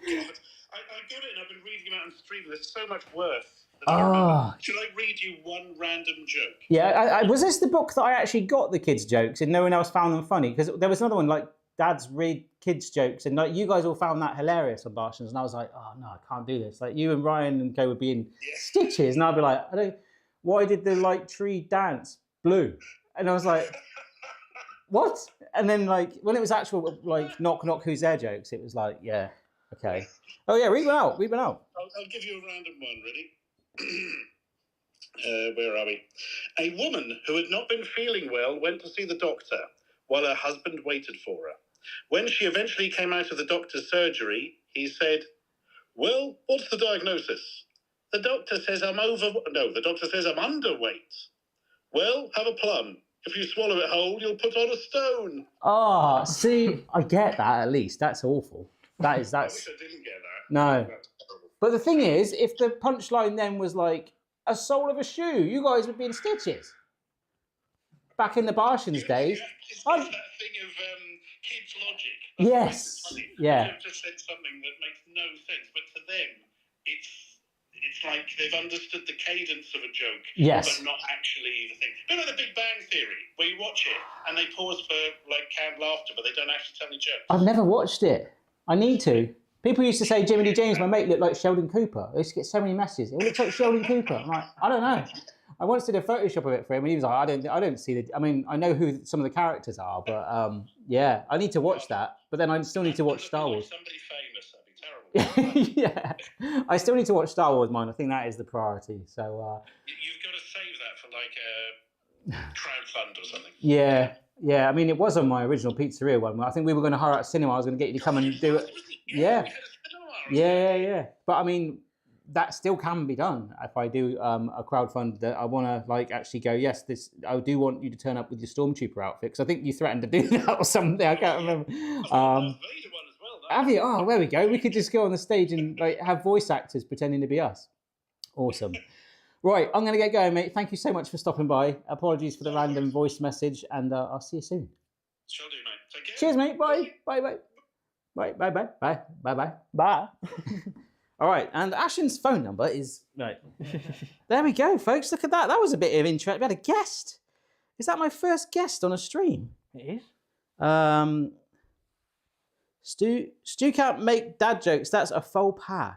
and I've been reading them out on stream. There's so much worth. That I remember. Should I read you one random joke? Yeah, was this the book that I actually got the kids' jokes and no one else found them funny? Because there was another one like Dad's Read Kids' Jokes and like you guys all found that hilarious on Bartians and I was like, oh no, I can't do this. Like you and Ryan and Co would be in stitches and I'd be like, why did the like tree dance blue? And I was like, what? And then like when it was actual like knock knock who's there jokes, it was like, yeah, okay. Oh yeah, read one out. I'll give you a random one. Ready? Where are we? A woman who had not been feeling well went to see the doctor while her husband waited for her. When she eventually came out of the doctor's surgery, he said, well, what's the diagnosis? The doctor says the doctor says I'm underweight. Well, have a plum. If you swallow it whole, you'll put on a stone. Oh, see, I get that at least. That's awful. I wish I didn't get that. No. That's terrible. But the thing is, if the punchline then was like a sole of a shoe, you guys would be in stitches. Back in the Bartians days. It's that thing of kids' logic. Yes. Yeah. They've just said something that makes no sense, but to them, it's like they've understood the cadence of a joke, Yes. but not actually the thing. You know the Big Bang Theory, where you watch it and they pause for like canned laughter, but they don't actually tell any jokes. I've never watched it. I need to. People used to say Jimmy D. James, my mate, looked like Sheldon Cooper. I used to get so many messages. It looks like Sheldon Cooper. I'm like, I don't know. I once did a Photoshop of it for him, and he was like, I don't see the. I mean, I know who some of the characters are, but yeah, I need to watch that. But then I still need to watch Star Wars. Somebody famous, that'd be terrible. Yeah, I still need to watch Star Wars. Mine, I think that is the priority. So You've got to save that for like a crowdfund or something. yeah. I mean, it was on my original pizzeria one. I think we were going to hire out cinema. I was going to get you to come and do it. Yeah. We had a cinema. Yeah. But I mean, that still can be done if I do a crowdfund that I want to like actually go. Yes, I do want you to turn up with your stormtrooper outfit because I think you threatened to do that or something. I can't remember. Have you? Oh, there we go. We could just go on the stage and like have voice actors pretending to be us. Awesome. Right, I'm going to get going, mate. Thank you so much for stopping by. Apologies for the random voice message, and I'll see you soon. Shall do, mate. Take care. Cheers, mate. Bye. Bye. All right, and Ashen's phone number is right. There we go, folks. Look at that. That was a bit of interest. We had a guest. Is that my first guest on a stream? It is. Stu can't make dad jokes. That's a faux pas.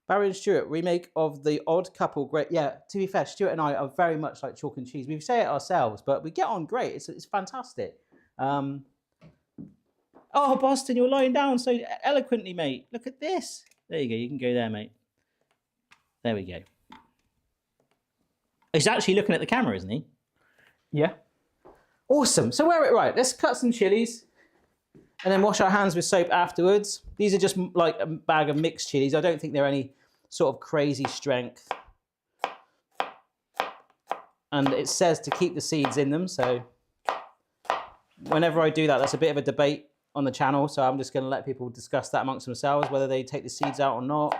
Barry and Stuart, remake of The Odd Couple. Great. Yeah, to be fair, Stuart and I are very much like chalk and cheese. We say it ourselves, but we get on great. It's fantastic. Oh, Boston, you're lying down so eloquently, mate. Look at this. There you go. You can go there, mate. There we go. He's actually looking at the camera, isn't he? Yeah. Awesome. So right, let's cut some chilies and then wash our hands with soap afterwards. These are just like a bag of mixed chilies. I don't think they're any sort of crazy strength. And it says to keep the seeds in them. So whenever I do that, that's a bit of a debate on the channel. So I'm just going to let people discuss that amongst themselves, whether they take the seeds out or not.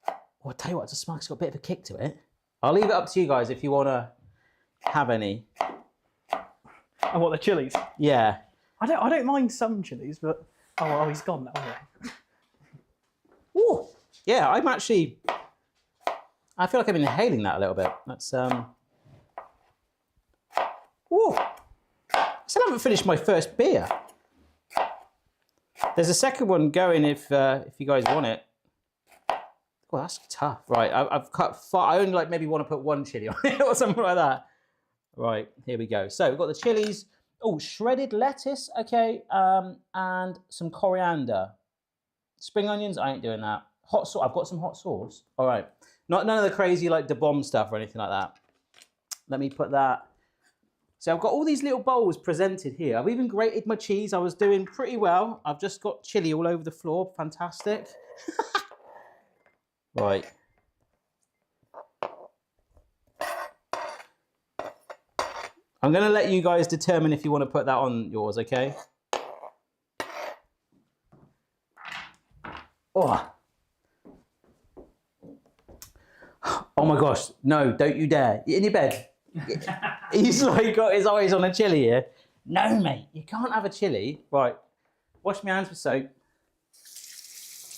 Well, I'll tell you what, it's got a bit of a kick to it. I'll leave it up to you guys if you want to have any. And what, the chilies? Yeah. I don't mind some chilies, but oh, he's gone now. Ooh, yeah, I'm actually. I feel like I've been inhaling that a little bit. That's Ooh. I still haven't finished my first beer. There's a second one going if you guys want it. Oh, that's tough. Right, I've cut 5. I only like maybe want to put 1 chili on it or something like that. Right, here we go. So we've got the chilies. Oh, shredded lettuce. Okay, and some coriander. Spring onions. I ain't doing that. Hot sauce. I've got some hot sauce. All right. None of the crazy like the bomb stuff or anything like that. Let me put that. So I've got all these little bowls presented here. I've even grated my cheese. I was doing pretty well. I've just got chili all over the floor. Fantastic. Right. I'm going to let you guys determine if you want to put that on yours, okay? Oh. Oh my gosh. No, don't you dare. You're in your bed. He's like got his eyes on a chili here. No, mate, you can't have a chili. Right. Wash my hands with soap.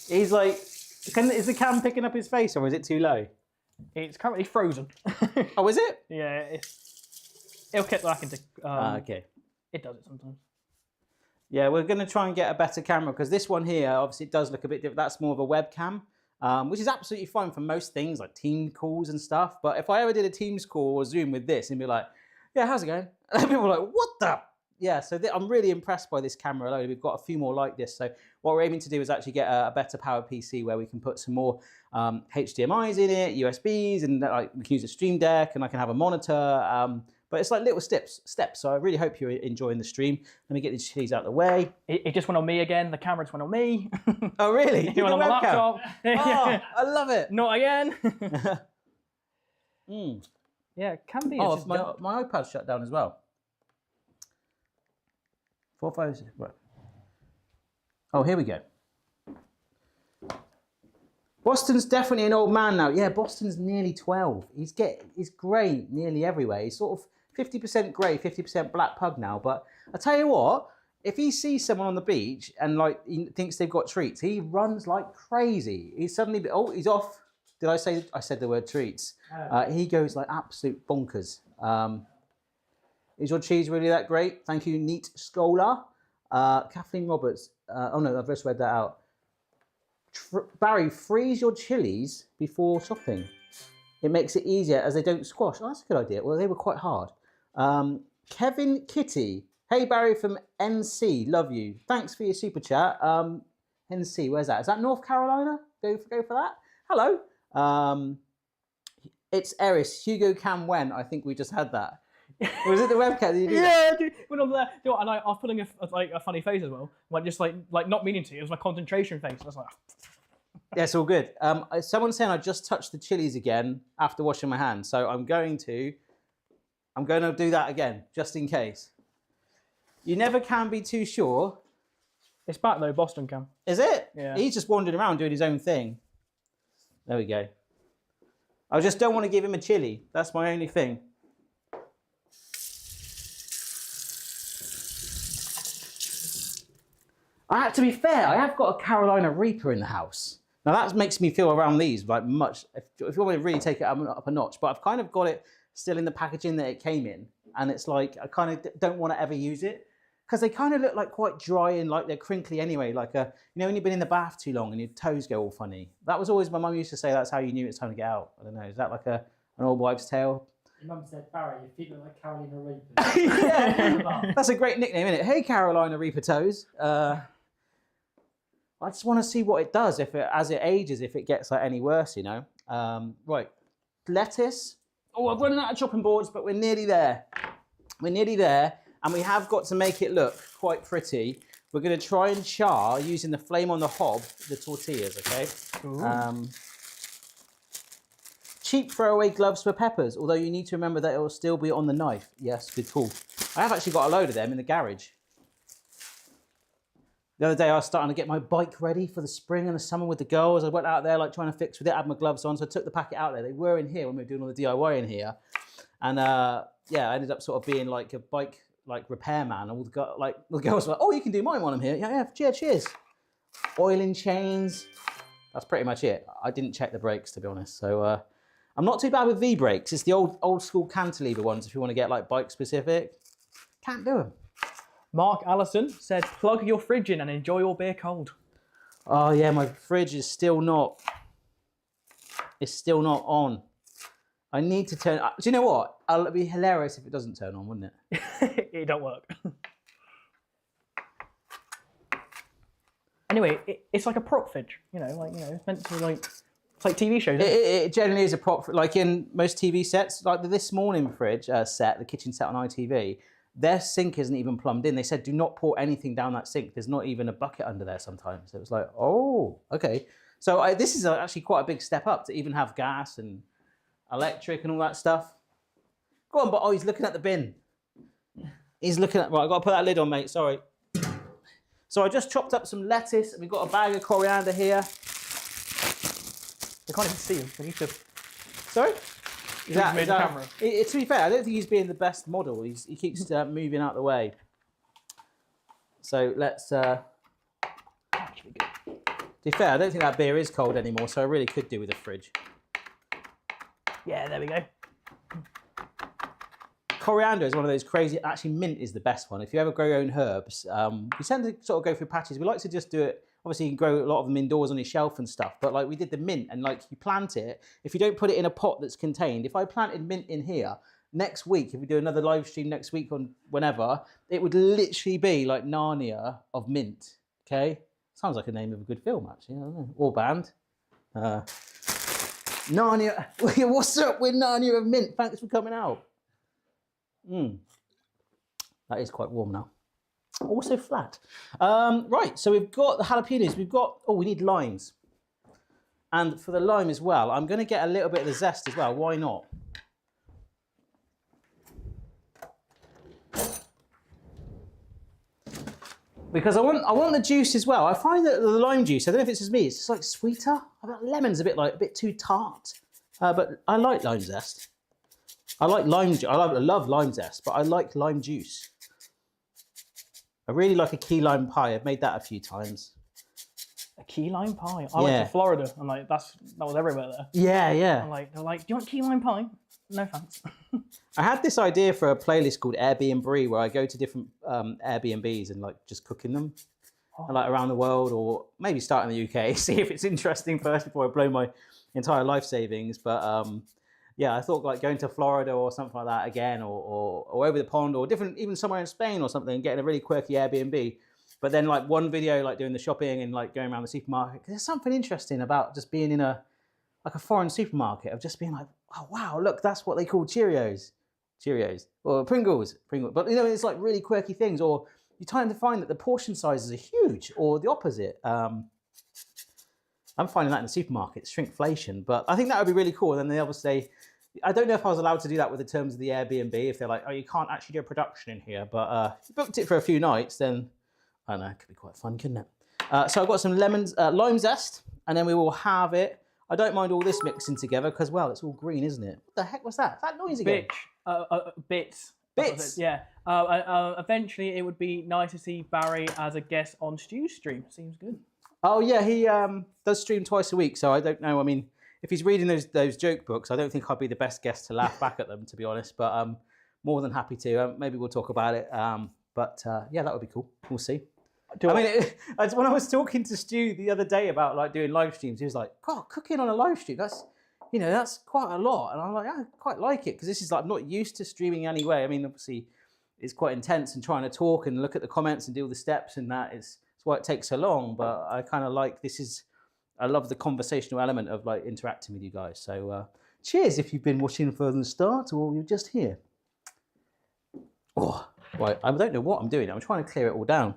He's like, is the cam picking up his face or is it too low? It's currently frozen. Oh, is it? Yeah, it'll kick back into... okay. It does it sometimes. Yeah, we're going to try and get a better camera because this one here, obviously it does look a bit different. That's more of a webcam, which is absolutely fine for most things like team calls and stuff. But if I ever did a Teams call or Zoom with this and be like, yeah, how's it going? And people are like, what the? Yeah, so I'm really impressed by this camera alone. We've got a few more like this. So what we're aiming to do is actually get a better powered PC where we can put some more HDMIs in it, USBs, and like, we can use a Stream Deck and I can have a monitor. But it's like little steps. So I really hope you're enjoying the stream. Let me get these chilies out of the way. It just went on me again. The camera just went on me. Oh, really? It went on my laptop. Oh, I love it. Not again. Mm. Yeah, it can be. Oh, my iPad shut down as well. 4, 5, 6, right. Oh, here we go. Boston's definitely an old man now. Yeah, Boston's nearly 12. He's grey nearly everywhere. He's sort of 50% grey, 50% black pug now. But I tell you what, if he sees someone on the beach and like he thinks they've got treats, he runs like crazy. He's suddenly, oh, he's off. Did I say? I said the word treats. He goes like absolute bonkers. Is your cheese really that great? Thank you, Neat Scholar. Kathleen Roberts. Oh no, I've just read that out. Barry, freeze your chilies before chopping. It makes it easier as they don't squash. Oh, that's a good idea. Well, they were quite hard. Kevin Kitty. Hey, Barry from NC. Love you. Thanks for your super chat. NC, where's that? Is that North Carolina? Go for that. Hello. It's Eris. Hugo Cam Wen. I think we just had that. Was it the webcam that you did? Yeah, dude. Went on there. You know, and I was putting a funny face as well. Like just like not meaning to. It was my concentration face. I was like... Yeah, it's all good. Someone's saying I just touched the chilies again after washing my hands. So I'm going to do that again, just in case. You never can be too sure. It's back though, Boston Cam. Is it? Yeah. He's just wandering around doing his own thing. There we go. I just don't want to give him a chili. That's my only thing. To be fair, I have got a Carolina Reaper in the house. Now that makes me feel around these like much, if you want me to really take it up a notch, but I've kind of got it still in the packaging that it came in. And it's like, I kind of don't want to ever use it because they kind of look like quite dry and like they're crinkly anyway. Like, you know, when you've been in the bath too long and your toes go all funny. That was always, my mum used to say that's how you knew it's time to get out. I don't know, is that like an old wives' tale? Your mum said, Barry, your feet look like Carolina Reapers. Yeah, that's a great nickname, isn't it? Hey, Carolina Reaper toes. I just want to see what it does as it ages, if it gets like any worse, you know. Right, lettuce. Oh, I've run out of chopping boards, but we're nearly there. We're nearly there, and we have got to make it look quite pretty. We're going to try and char using the flame on the hob the tortillas, okay? Cheap throwaway gloves for peppers, although you need to remember that it will still be on the knife. Yes, good call. I have actually got a load of them in the garage. The other day I was starting to get my bike ready for the spring and the summer with the girls. I went out there like trying to fix with it, had my gloves on, so I took the packet out there. They were in here when we were doing all the DIY in here. And yeah, I ended up sort of being like a bike repairman. All the girls were like, oh, you can do mine while I'm here. Yeah, cheers. Oiling chains. That's pretty much it. I didn't check the brakes, to be honest. So I'm not too bad with V-brakes. It's the old school cantilever ones if you want to get like bike specific. Can't do them. Mark Allison said, plug your fridge in and enjoy your beer cold. Oh yeah, my fridge is still not. It's still not on. I need to turn. Do you know what? It'd be hilarious if it doesn't turn on, wouldn't it? It don't work. Anyway, it's like a prop fridge. It's meant to like. It's like TV shows. It generally is a prop. Like in most TV sets, like this morning fridge set, the kitchen set on ITV. Their sink isn't even plumbed in. They said, do not pour anything down that sink. There's not even a bucket under there sometimes. It was like, oh, okay. So this is actually quite a big step up to even have gas and electric and all that stuff. Go on, but he's looking at the bin. He's looking at, right, I've got to put that lid on, mate, sorry. So I just chopped up some lettuce and we've got a bag of coriander here. They can't even see him. They need to... Sorry? Is that camera? To be fair, I don't think he's being the best model. He keeps moving out the way. So let's. Actually good. To be fair, I don't think that beer is cold anymore, so I really could do with a fridge. Yeah, there we go. Coriander is one of those crazy. Actually, mint is the best one. If you ever grow your own herbs, we tend to sort of go through patches. We like to just do it. Obviously, you can grow a lot of them indoors on your shelf and stuff, but like we did the mint and like you plant it. If you don't put it in a pot that's contained, if I planted mint in here, next week, if we do another live stream next week on whenever, it would literally be like Narnia of mint, okay? Sounds like a name of a good film, actually, I don't know. Or band. Narnia, what's up with Narnia of mint? Thanks for coming out. That is quite warm now. Also flat. Right, so we've got the jalapenos. We need limes. And for the lime as well, I'm going to get a little bit of the zest as well. Why not? Because I want the juice as well. I find that the lime juice, I don't know if it's just me, it's just like sweeter. I bet lemon's a bit too tart. But I like lime zest. I like lime. I love lime zest, but I like lime juice. I really like a key lime pie. I've made that a few times. A key lime pie. I went to Florida and like that was everywhere there. Yeah, yeah. And like they're like, do you want key lime pie? No thanks. I had this idea for a playlist called Airbnb where I go to different Airbnbs and like just cook in them, and, like around the world, or maybe start in the UK, see if it's interesting first before I blow my entire life savings. But yeah, I thought like going to Florida or something like that again, or over the pond, or different, even somewhere in Spain or something, and getting a really quirky Airbnb. But then like one video, like doing the shopping and like going around the supermarket. 'Cause there's something interesting about just being in a foreign supermarket, of just being like, oh wow, look, that's what they call Cheerios, or Pringles. But you know, it's like really quirky things. Or you tend to find that the portion sizes are huge, or the opposite. I'm finding that in the supermarket, shrinkflation. But I think that would be really cool. And then they obviously, I don't know if I was allowed to do that with the terms of the Airbnb, if they're like, oh, you can't actually do a production in here. But if you booked it for a few nights, then I don't know, it could be quite fun, couldn't it? So I've got some lime zest, and then we will have it. I don't mind all this mixing together because, well, it's all green, isn't it? What the heck was that? That noise again? Bits. Bits? Yeah. Eventually, it would be nice to see Barry as a guest on Stu's stream. Seems good. Oh, yeah, he does stream twice a week, so I don't know. I mean, if he's reading those joke books, I don't think I'd be the best guest to laugh back at them, to be honest, but I'm more than happy to. Maybe we'll talk about it. But yeah, that would be cool. We'll see. When I was talking to Stu the other day about like doing live streams, he was like, God, cooking on a live stream, that's quite a lot. And I'm like, yeah, I quite like it, because this is like, I'm not used to streaming anyway. I mean, obviously it's quite intense and trying to talk and look at the comments and do all the steps, and it's why it takes so long. But I kind of like, I love the conversational element of like interacting with you guys. So cheers if you've been watching from the start or you're just here. Oh, right, I don't know what I'm doing. I'm trying to clear it all down.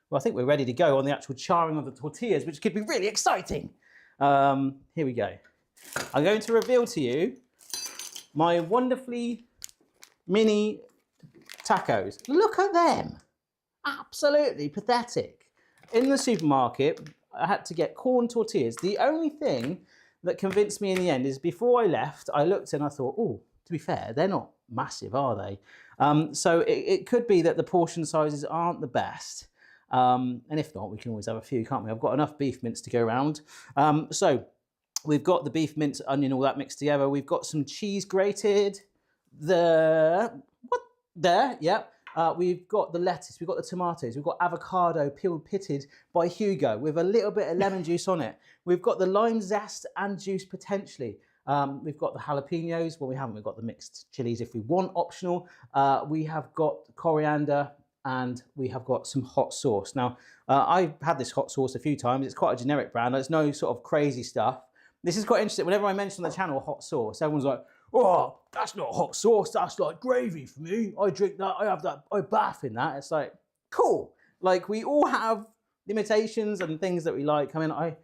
Well, I think we're ready to go on the actual charring of the tortillas, which could be really exciting. Here we go. I'm going to reveal to you my wonderfully mini tacos. Look at them. Absolutely pathetic. In the supermarket, I had to get corn tortillas. The only thing that convinced me in the end is before I left, I looked and I thought, oh, to be fair, they're not massive, are they? So it could be that the portion sizes aren't the best. And if not, we can always have a few, can't we? I've got enough beef mince to go around. So We've got the beef, mince, onion, all that mixed together. We've got some cheese grated. There, yeah. We've got the lettuce, we've got the tomatoes, we've got avocado peeled pitted by Hugo with a little bit of lemon juice on it. We've got the lime zest and juice potentially. We've got the jalapenos. Well, we haven't. We've got the mixed chilies if we want, optional. We have got coriander and we have got some hot sauce. Now, I've had this hot sauce a few times. It's quite a generic brand. There's no sort of crazy stuff. This is quite interesting. Whenever I mention on the channel hot sauce, everyone's like, oh, that's not hot sauce. That's like gravy for me. I drink that. I have that. I bath in that. It's like, cool. Like, we all have limitations and things that we like. I mean, I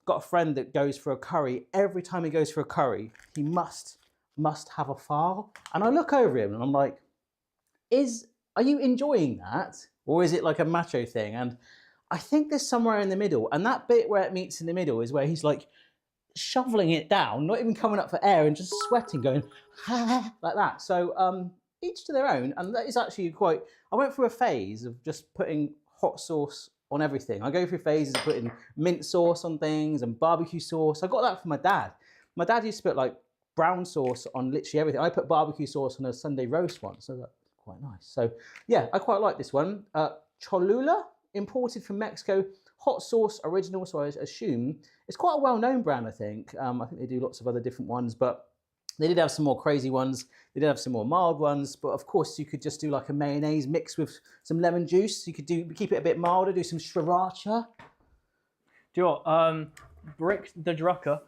got a friend that goes for a curry. Every time he goes for a curry, he must have a file. And I look over him and I'm like, are you enjoying that? Or is it like a macho thing? And I think there's somewhere in the middle. And that bit where it meets in the middle is where he's like shoveling it down, not even coming up for air and just sweating, going like that. So each to their own. And that is actually quite, I went through a phase of just putting hot sauce on everything. I go through phases of putting mint sauce on things and barbecue sauce. I got that from my dad. My dad used to put like brown sauce on literally everything. I put barbecue sauce on a Sunday roast once, so that's quite nice. So yeah, I quite like this one. Cholula, imported from Mexico. Hot sauce original, so I assume it's quite a well-known brand, I think. I think they do lots of other different ones, but they did have some more crazy ones. They did have some more mild ones, but of course you could just do like a mayonnaise mixed with some lemon juice. You could keep it a bit milder, do some sriracha. Do you know what? Brick the Drucker,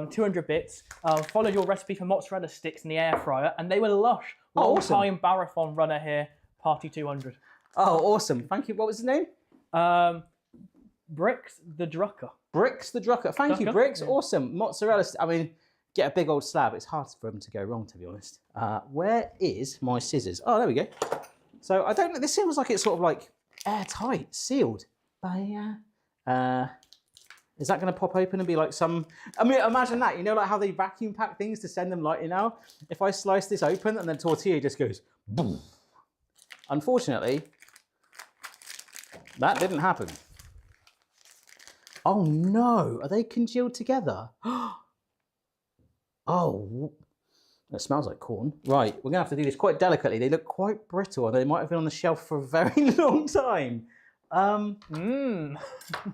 200 bits. Followed your recipe for mozzarella sticks in the air fryer, and they were lush. Long-time marathon runner here, Party 200. Oh, awesome. Thank you. What was his name? Bricks the Drucker. Bricks the Drucker. Thank you, Bricks. Yeah. Awesome. Mozzarella. I mean, get a big old slab. It's hard for them to go wrong, to be honest. Where is my scissors? Oh, there we go. So I don't know. This seems like it's sort of like airtight, sealed. Is that going to pop open and be like some... I mean, imagine that. You know, like how they vacuum pack things to send them light, you know? If I slice this open and then tortilla just goes boom. Unfortunately, that didn't happen. Oh no, are they congealed together? Oh, it smells like corn. Right, we're gonna have to do this quite delicately. They look quite brittle and they might have been on the shelf for a very long time.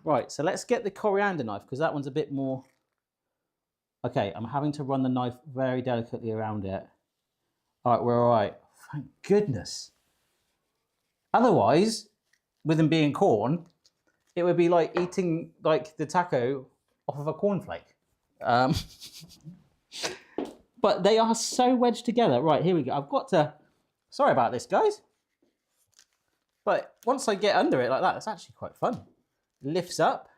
Right, so let's get the coriander knife because that one's a bit more... Okay, I'm having to run the knife very delicately around it. All right, we're all right. Thank goodness. Otherwise, with them being corn, it would be like eating like the taco off of a cornflake. But they are so wedged together. Right, here we go. I've got to... Sorry about this, guys. But once I get under it like that, it's actually quite fun. Lifts up.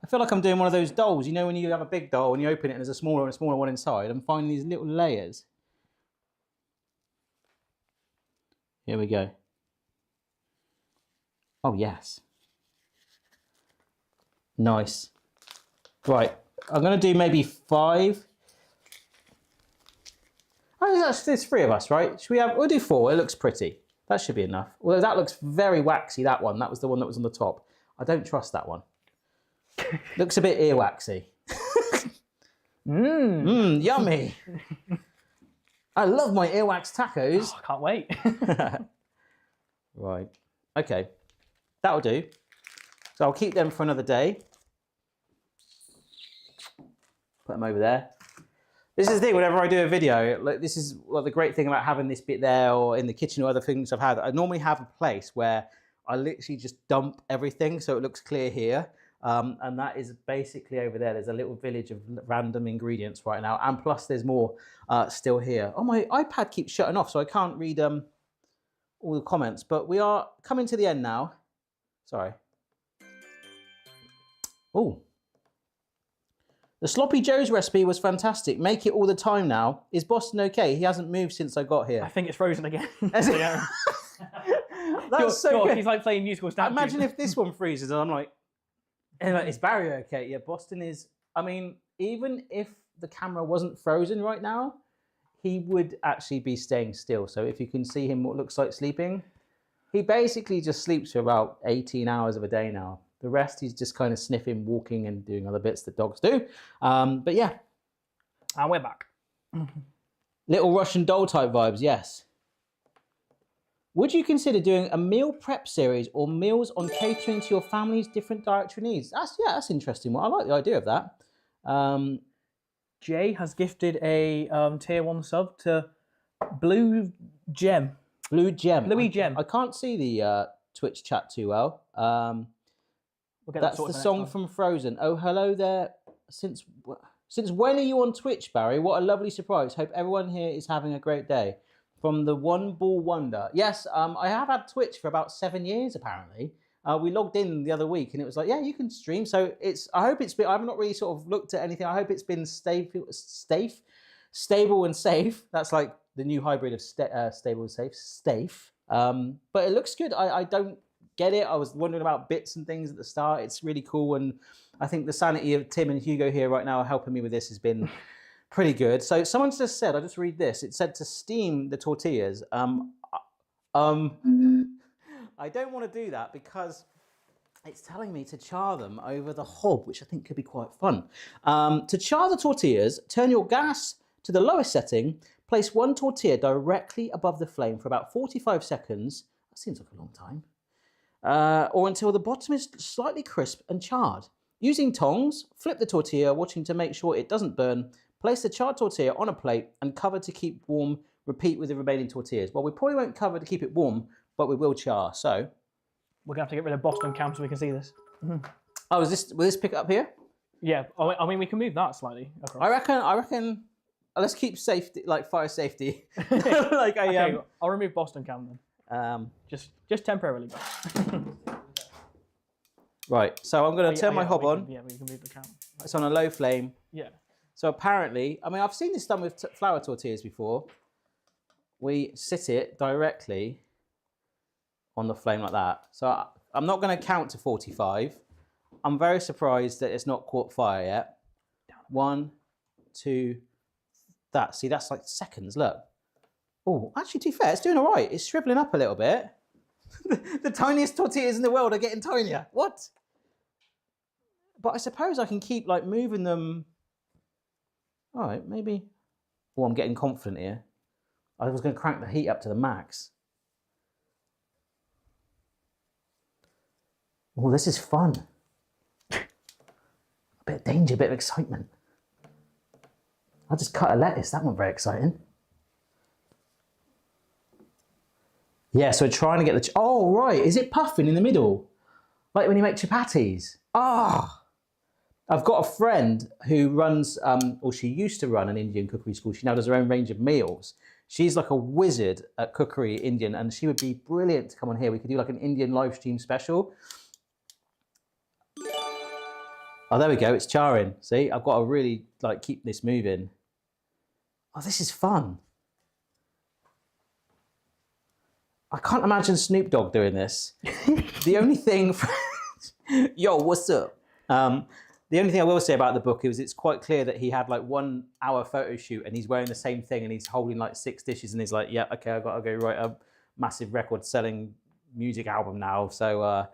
I feel like I'm doing one of those dolls. You know when you have a big doll and you open it and there's a smaller one inside? I'm finding these little layers. Here we go. Oh, yes. Nice. Right, I'm going to do maybe 5. Oh, there's 3 of us, right? We'll do 4. It looks pretty. That should be enough. Although that looks very waxy, that one. That was the one that was on the top. I don't trust that one. Looks a bit earwaxy. Yummy. I love my earwax tacos. Oh, I can't wait. Right. Okay. That'll do. So I'll keep them for another day. Put them over there. This is the thing, whenever I do a video, like this is the great thing about having this bit there or in the kitchen or other things I've had. I normally have a place where I literally just dump everything so it looks clear here. And that is basically over there. There's a little village of random ingredients right now. And plus there's more still here. Oh, my iPad keeps shutting off, so I can't read all the comments. But we are coming to the end now. Sorry. Oh. The Sloppy Joe's recipe was fantastic. Make it all the time now. Is Boston okay? He hasn't moved since I got here. I think it's frozen again. That's so good. He's like playing musical statues. Imagine if this one freezes and I'm like, is Barry okay? Yeah, Boston is... I mean, even if the camera wasn't frozen right now, he would actually be staying still. So if you can see him what looks like sleeping, he basically just sleeps for about 18 hours of a day now. The rest, he's just kind of sniffing, walking, and doing other bits that dogs do. But yeah. And we're back. Little Russian doll type vibes, yes. Would you consider doing a meal prep series or meals on catering to your family's different dietary needs? That's interesting. Well, I like the idea of that. Jay has gifted a tier 1 sub to Blue Gem. Blue Gem. Bluey Gem. I can't see the Twitch chat too well. We'll get That's that the sorted song next time. from Frozen. Oh, hello there. Since when are you on Twitch, Barry? What a lovely surprise. Hope everyone here is having a great day. From the One Ball Wonder. Yes, I have had Twitch for about 7 years, apparently. We logged in the other week and it was like, yeah, you can stream. So I hope it's been, I've not really sort of looked at anything. I hope it's been stable and safe. That's like the new hybrid of stable and safe. But it looks good. I don't get it. I was wondering about bits and things at the start. It's really cool. And I think the sanity of Tim and Hugo here right now helping me with this has been pretty good. So someone just said, I'll just read this. It said to steam the tortillas. I don't want to do that because it's telling me to char them over the hob, which I think could be quite fun. To char the tortillas, turn your gas to the lowest setting, place one tortilla directly above the flame for about 45 seconds. That seems like a long time. Or until the bottom is slightly crisp and charred. Using tongs, flip the tortilla, watching to make sure it doesn't burn. Place the charred tortilla on a plate and cover to keep warm. Repeat with the remaining tortillas. Well, we probably won't cover to keep it warm, but we will char. So we're gonna have to get rid of Boston Cam so we can see this. Oh, will this pick it up here? Yeah, I mean we can move that slightly across. I reckon. Let's keep safety, like fire safety. Okay, I'll remove Boston Cam then. Just temporarily. Right. So I'm going to turn my hob on. Yeah, we can move the cam. It's on a low flame. Yeah. So apparently, I mean, I've seen this done with flour tortillas before. We sit it directly on the flame like that. So I'm not going to count to 45. I'm very surprised that it's not caught fire yet. 1, 2, that. See, that's like seconds, look. Oh, actually, to be fair, it's doing all right. It's shriveling up a little bit. The tiniest tortillas in the world are getting tinier. What? But I suppose I can keep like moving them. All right, maybe. Oh, I'm getting confident here. I was going to crank the heat up to the max. Oh, this is fun. A bit of danger, a bit of excitement. I just cut a lettuce. That wasn't very exciting. Yeah, so we're trying to get the... Oh, right. Is it puffing in the middle? Like when you make chapatis? Ah! I've got a friend who runs, or she used to run an Indian cookery school. She now does her own range of meals. She's like a wizard at cookery Indian, and she would be brilliant to come on here. We could do like an Indian live stream special. Oh, there we go. It's charring. See, I've got to really like keep this moving. Oh, this is fun. I can't imagine Snoop Dogg doing this. The only thing... Yo, what's up? The only thing I will say about the book is it's quite clear that he had like 1 hour photo shoot and he's wearing the same thing and he's holding like 6 dishes and he's like, yeah, okay, I've got to go write a massive record selling music album now. So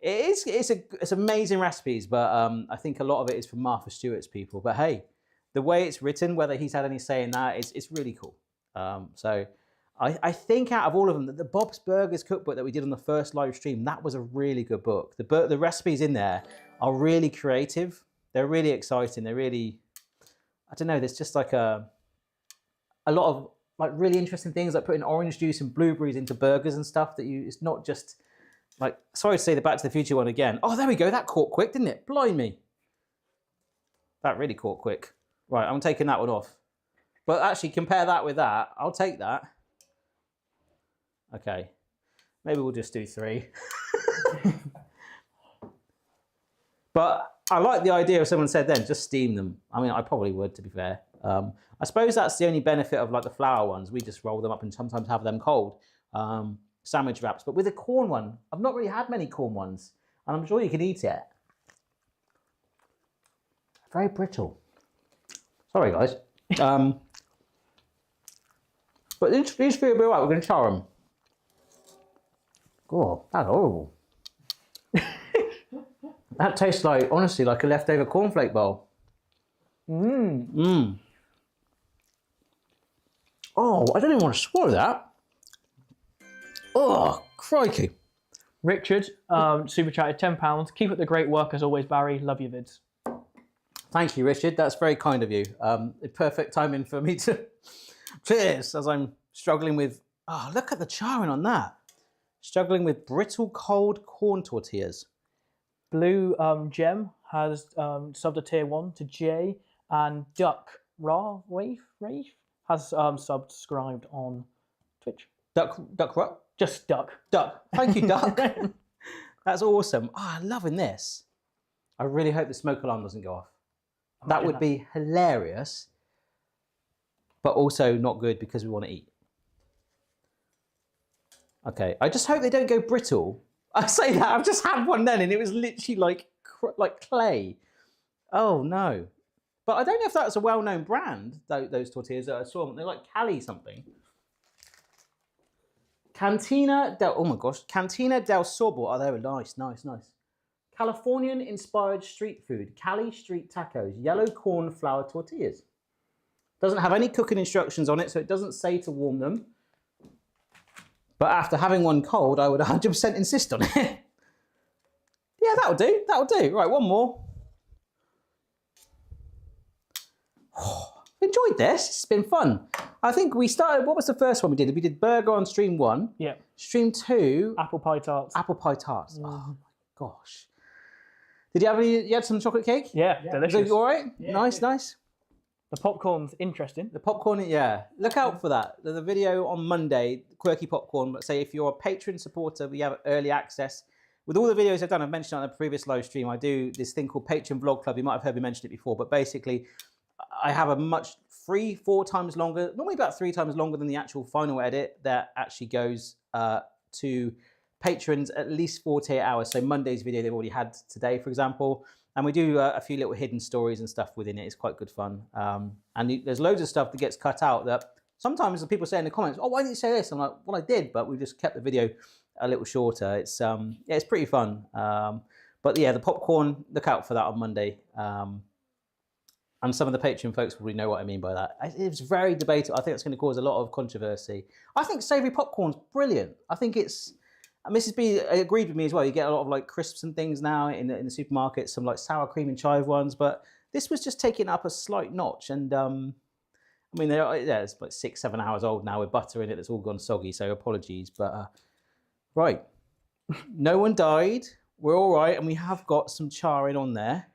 it's amazing recipes, but I think a lot of it is from Martha Stewart's people. But hey, the way it's written, whether he's had any say in that, it's really cool. So I think out of all of them, the Bob's Burgers cookbook that we did on the first live stream, that was a really good book. The recipes in there are really creative. They're really exciting. They're really, I don't know, there's just like a lot of like really interesting things like putting orange juice and blueberries into burgers and stuff it's not just like, sorry to say the Back to the Future one again. Oh, there we go. That caught quick, didn't it? Blimey. That really caught quick. Right, I'm taking that one off. But actually compare that with that. I'll take that. Okay, maybe we'll just do 3. But I like the idea of someone said then, just steam them. I mean, I probably would, to be fair. I suppose that's the only benefit of like the flour ones. We just roll them up and sometimes have them cold. Sandwich wraps. But with the corn one, I've not really had many corn ones. And I'm sure you can eat it. Very brittle. Sorry, guys. But these feel a bit right. We're going to char them. Oh, that's horrible. That tastes like, honestly, like a leftover cornflake bowl. Oh, I don't even want to swallow that. Oh, crikey. Richard, super chatted, £10. Keep up the great work as always, Barry. Love your vids. Thank you, Richard. That's very kind of you. Perfect timing for me to cheers as I'm struggling with. Oh, look at the charring on that. Struggling with brittle cold corn tortillas. Blue Gem has subbed a tier 1 to Jay, and Duck Rafe has subscribed on Twitch. Duck what? Just Duck. Duck. Thank you, Duck. That's awesome. Oh, I'm loving this. I really hope the smoke alarm doesn't go off. That would be hilarious, but also not good because we want to eat. Okay, I just hope they don't go brittle. I say that, I've just had one then and it was literally like clay. Oh no. But I don't know if that's a well-known brand, those tortillas that I saw them. They're like Cali something. Cantina del Sorbo. Oh, they were nice. Californian-inspired street food. Cali street tacos. Yellow corn flour tortillas. Doesn't have any cooking instructions on it, so it doesn't say to warm them. But after having one cold, I would 100% insist on it. Yeah, that'll do. Right, one more. Enjoyed this. It's been fun. I think we started. What was the first one we did? We did burger on stream 1. Yeah. Stream 2. Apple pie tarts. Apple pie tarts. Oh my gosh. Did you have any? You had some chocolate cake? Yeah, delicious. Was it all right? Yeah, nice. The popcorn's interesting. The popcorn, yeah. Look out for that. There's a video on Monday, quirky popcorn. Let's say if you're a Patreon supporter, we have early access. With all the videos I've done, I've mentioned it on a previous live stream, I do this thing called Patreon Vlog Club. You might have heard me mention it before, but basically I have a much 4 times longer, normally about 3 times longer than the actual final edit that actually goes to patrons at least 48 hours. So Monday's video they've already had today, for example. And we do a few little hidden stories and stuff within it. It's quite good fun. And there's loads of stuff that gets cut out that sometimes the people say in the comments, oh, why didn't you say this? I'm like, well, I did, but we just kept the video a little shorter. It's it's pretty fun. But yeah, the popcorn, look out for that on Monday. And some of the Patreon folks probably know what I mean by that. It's very debatable. I think it's going to cause a lot of controversy. I think savoury popcorn's brilliant. I think it's... Mrs. B agreed with me as well. You get a lot of like crisps and things now in the supermarket, some like sour cream and chive ones, but this was just taking it up a slight notch. And I mean, it's like 6-7 hours old now with butter in it that's all gone soggy, so apologies. But right, no one died. We're all right, and we have got some charring on there.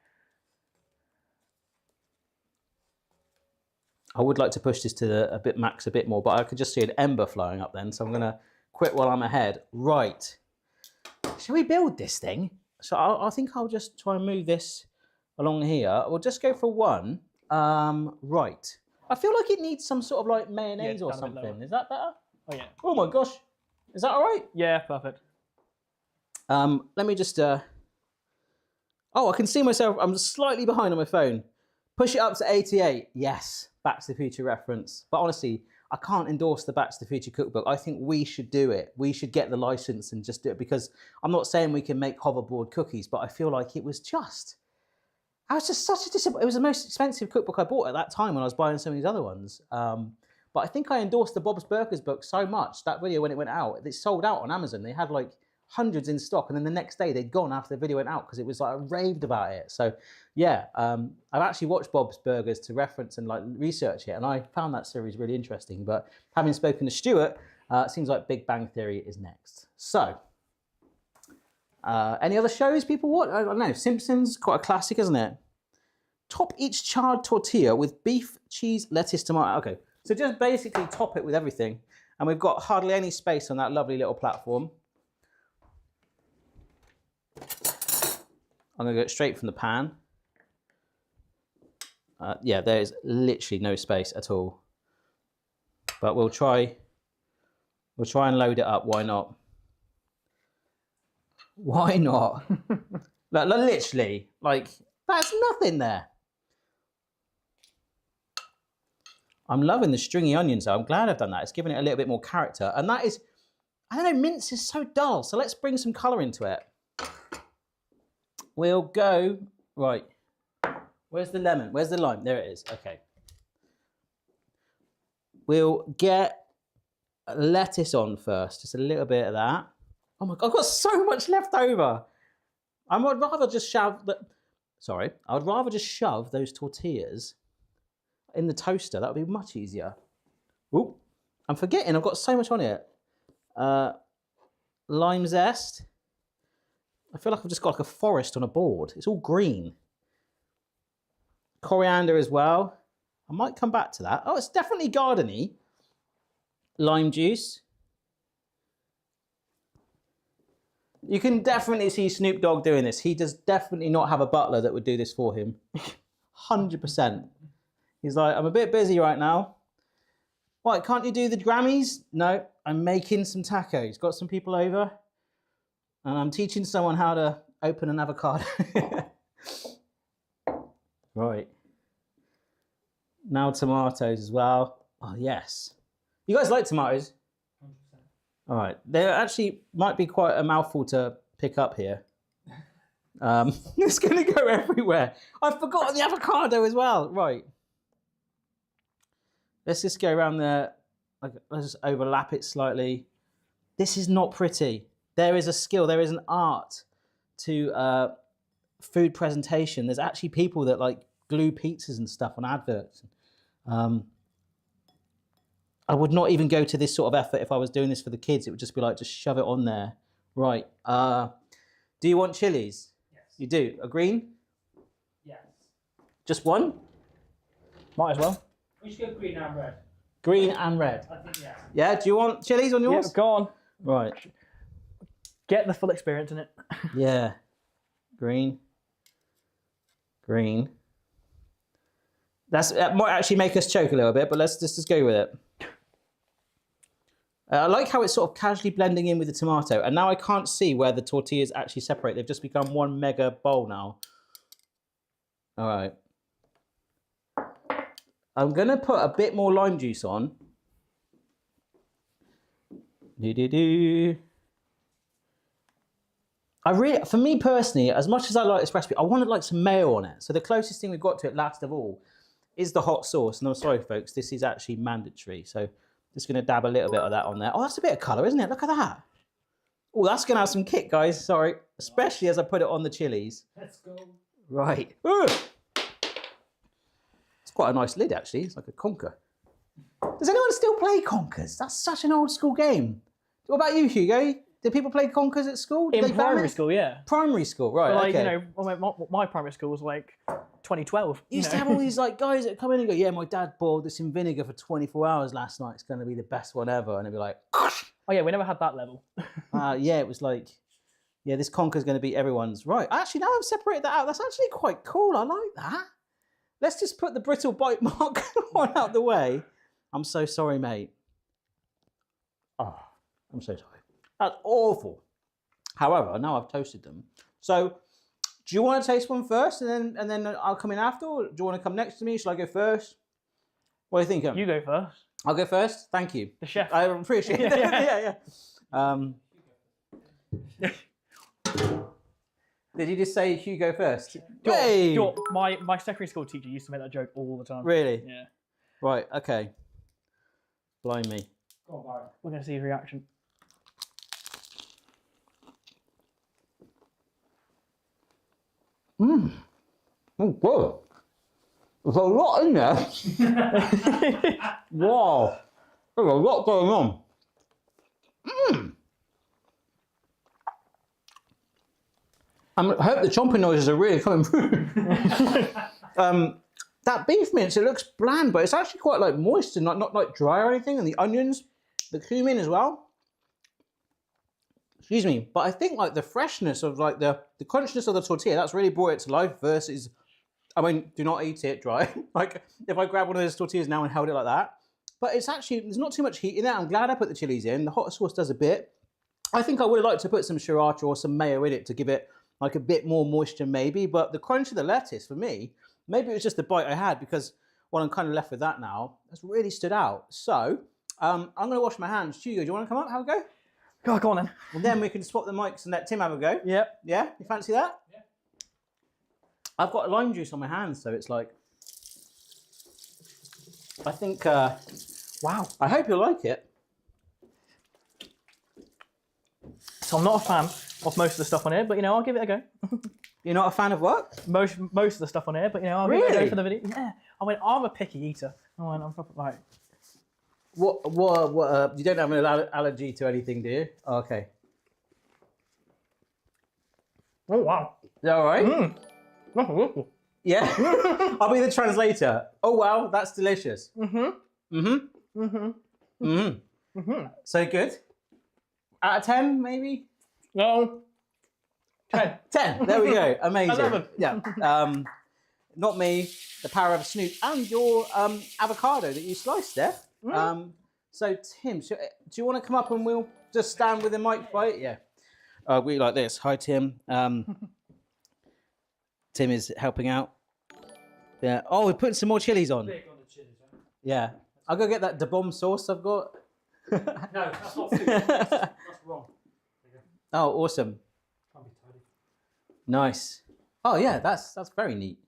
I would like to push this to the max a bit more, but I could just see an ember flowing up then, so I'm gonna quit while I'm ahead. Right. Shall we build this thing? So I think I'll just try and move this along here. We'll just go for one. Right. I feel like it needs some sort of like mayonnaise or something. Is that better? Oh, yeah. Oh my gosh. Is that all right? Yeah, perfect. Let me just... Oh, I can see myself. I'm slightly behind on my phone. Push it up to 88. Yes. Back to the Future reference. But honestly... I can't endorse the Back to the Future cookbook. I think we should do it. We should get the license and just do it, because I'm not saying we can make hoverboard cookies, but I feel like it was just... I was just such a disappointment. It was the most expensive cookbook I bought at that time when I was buying some of these other ones. But I think I endorsed the Bob's Burgers book so much, that video when it went out, it sold out on Amazon. They had like hundreds in stock, and then the next day they'd gone after the video went out because it was like I raved about it. So yeah, I've actually watched Bob's Burgers to reference and like research it, and I found that series really interesting. But having spoken to Stuart, it seems like Big Bang Theory is next. So any other shows people watch? I don't know. Simpsons, quite a classic, isn't it? Top each charred tortilla with beef, cheese, lettuce, tomato. Okay, so just basically top it with everything, and we've got hardly any space on that lovely little platform. I'm going to go straight from the pan. Yeah, there is literally no space at all. But we'll try and load it up. Why not? Why not? Literally, like, that's nothing there. I'm loving the stringy onions though. I'm glad I've done that. It's given it a little bit more character. And that is, I don't know, mince is so dull. So let's bring some colour into it. we'll go, right. Where's the lemon? Where's the lime? There it is. Okay. We'll get lettuce on first. Just a little bit of that. Oh my God, I've got so much left over. I would rather just shove I would rather just shove those tortillas in the toaster. That would be much easier. Ooh, I'm forgetting. I've got so much on it. Lime zest. I feel like I've just got like a forest on a board. It's all green. Coriander as well. I might come back to that. Oh, it's definitely gardeny. Lime juice. You can definitely see Snoop Dogg doing this. He does definitely not have a butler that would do this for him. 100%. He's like, I'm a bit busy right now. What, can't you do the Grammys? No, I'm making some tacos. Got some people over. And I'm teaching someone how to open an avocado. Right. Now tomatoes as well. Oh, yes. You guys like tomatoes? 100%. All right. They actually might be quite a mouthful to pick up here. It's going to go everywhere. I've forgotten the avocado as well. Right. Let's just go around there. Let's just overlap it slightly. This is not pretty. There is a skill. There is an art to food presentation. There's actually people that like glue pizzas and stuff on adverts. I would not even go to this sort of effort if I was doing this for the kids. It would just be like, just shove it on there. Right. Do you want chilies? Yes. You do? A green? Yes. Just one? Might as well. We should go green and red. Green and red. I think yes. Yeah, do you want chilies on yours? Yeah, go on. Right. Get the full experience in it. Yeah. Green. Green. That might actually make us choke a little bit, but let's just go with it. I like how it's sort of casually blending in with the tomato, and now I can't see where the tortillas actually separate. They've just become one mega bowl now. All right. I'm going to put a bit more lime juice on. For me personally, as much as I like this recipe, I wanted like some mayo on it. So the closest thing we've got to it, last of all, is the hot sauce. And I'm sorry, folks, this is actually mandatory. So just going to dab a little bit of that on there. Oh, that's a bit of colour, isn't it? Look at that. Oh, that's going to have some kick, guys. Sorry. Especially as I put it on the chilies. Let's go. Right. Ugh. It's quite a nice lid, actually. It's like a conker. Does anyone still play conkers? That's such an old school game. What about you, Hugo? Did people play conkers at school? Did In they ban primary it? school, yeah. Primary school, right? But like, okay. you know, my primary school was like 2012. You used to have all these like guys that come in and go, yeah, my dad boiled this in vinegar for 24 hours last night. It's going to be the best one ever. And they'd be like, Oh yeah, we never had that level. yeah, it was like, yeah, this conker's going to be everyone's. Right. Actually, now I've separated that out. That's actually quite cool. I like that. Let's just put the brittle bite mark one out the way. I'm so sorry, mate. Oh, I'm so sorry. That's awful. However, now I've toasted them. So, do you want to taste one first, and then I'll come in after, or do you want to come next to me? Shall I go first? What do you think? You go first. I'll go first. Thank you. The chef. I appreciate it. Yeah. Did you just say Hugo first? Hey! My secondary school teacher used to make that joke all the time. Really? Yeah. Right. Okay. Blimey. Go on, Barry. We're gonna see his reaction. Mmm. Oh, good. There's a lot in there. Wow. There's a lot going on. Mmm. I hope the chomping noises are really coming through. That beef mince, it looks bland, but it's actually quite like moist and not like dry or anything. And the onions, the cumin as well. Excuse me, but I think like the freshness of like the crunchiness of the tortilla, that's really brought it to life versus, I mean, do not eat it dry. Like if I grab one of those tortillas now and held it like that, but it's actually, there's not too much heat in there. I'm glad I put the chilies in. The hot sauce does a bit. I think I would have liked to put some sriracha or some mayo in it to give it like a bit more moisture maybe, but the crunch of the lettuce for me, maybe it was just the bite I had because, well, I'm kind of left with that now. That's really stood out. So I'm going to wash my hands. Hugo, do you want to come up? Have a go? Go on then. And then we can swap the mics and let Tim have a go. Yep. Yeah? You fancy that? Yeah. I've got lime juice on my hands, so it's like, I think, wow, I hope you like it. So I'm not a fan of most of the stuff on here, but you know, I'll give it a go. You're not a fan of what? Most of the stuff on here, but you know, I'll give it a go for the video. Yeah, I'm a picky eater. I'm proper like. What, you don't have an allergy to anything, do you? Oh, okay. Oh wow. Is that all right? That's awful. Yeah. I'll be the translator. Oh, wow, that's delicious. So good. Out of 10, maybe? No. 10. 10. There we go. Amazing. 11. Yeah. Not me. The power of Snoop and your avocado that you sliced there. So Tim, do you want to come up and we'll just stand with the mic by it? Yeah. We like this. Hi, Tim. Tim is helping out. Yeah. Oh, we're putting some more chilies on. Big on the chilies, right? Yeah. I'll go get that da bomb sauce I've got. No, that's not food. That's wrong. Oh, awesome. Can't be tidy. Nice. Oh yeah, that's very neat.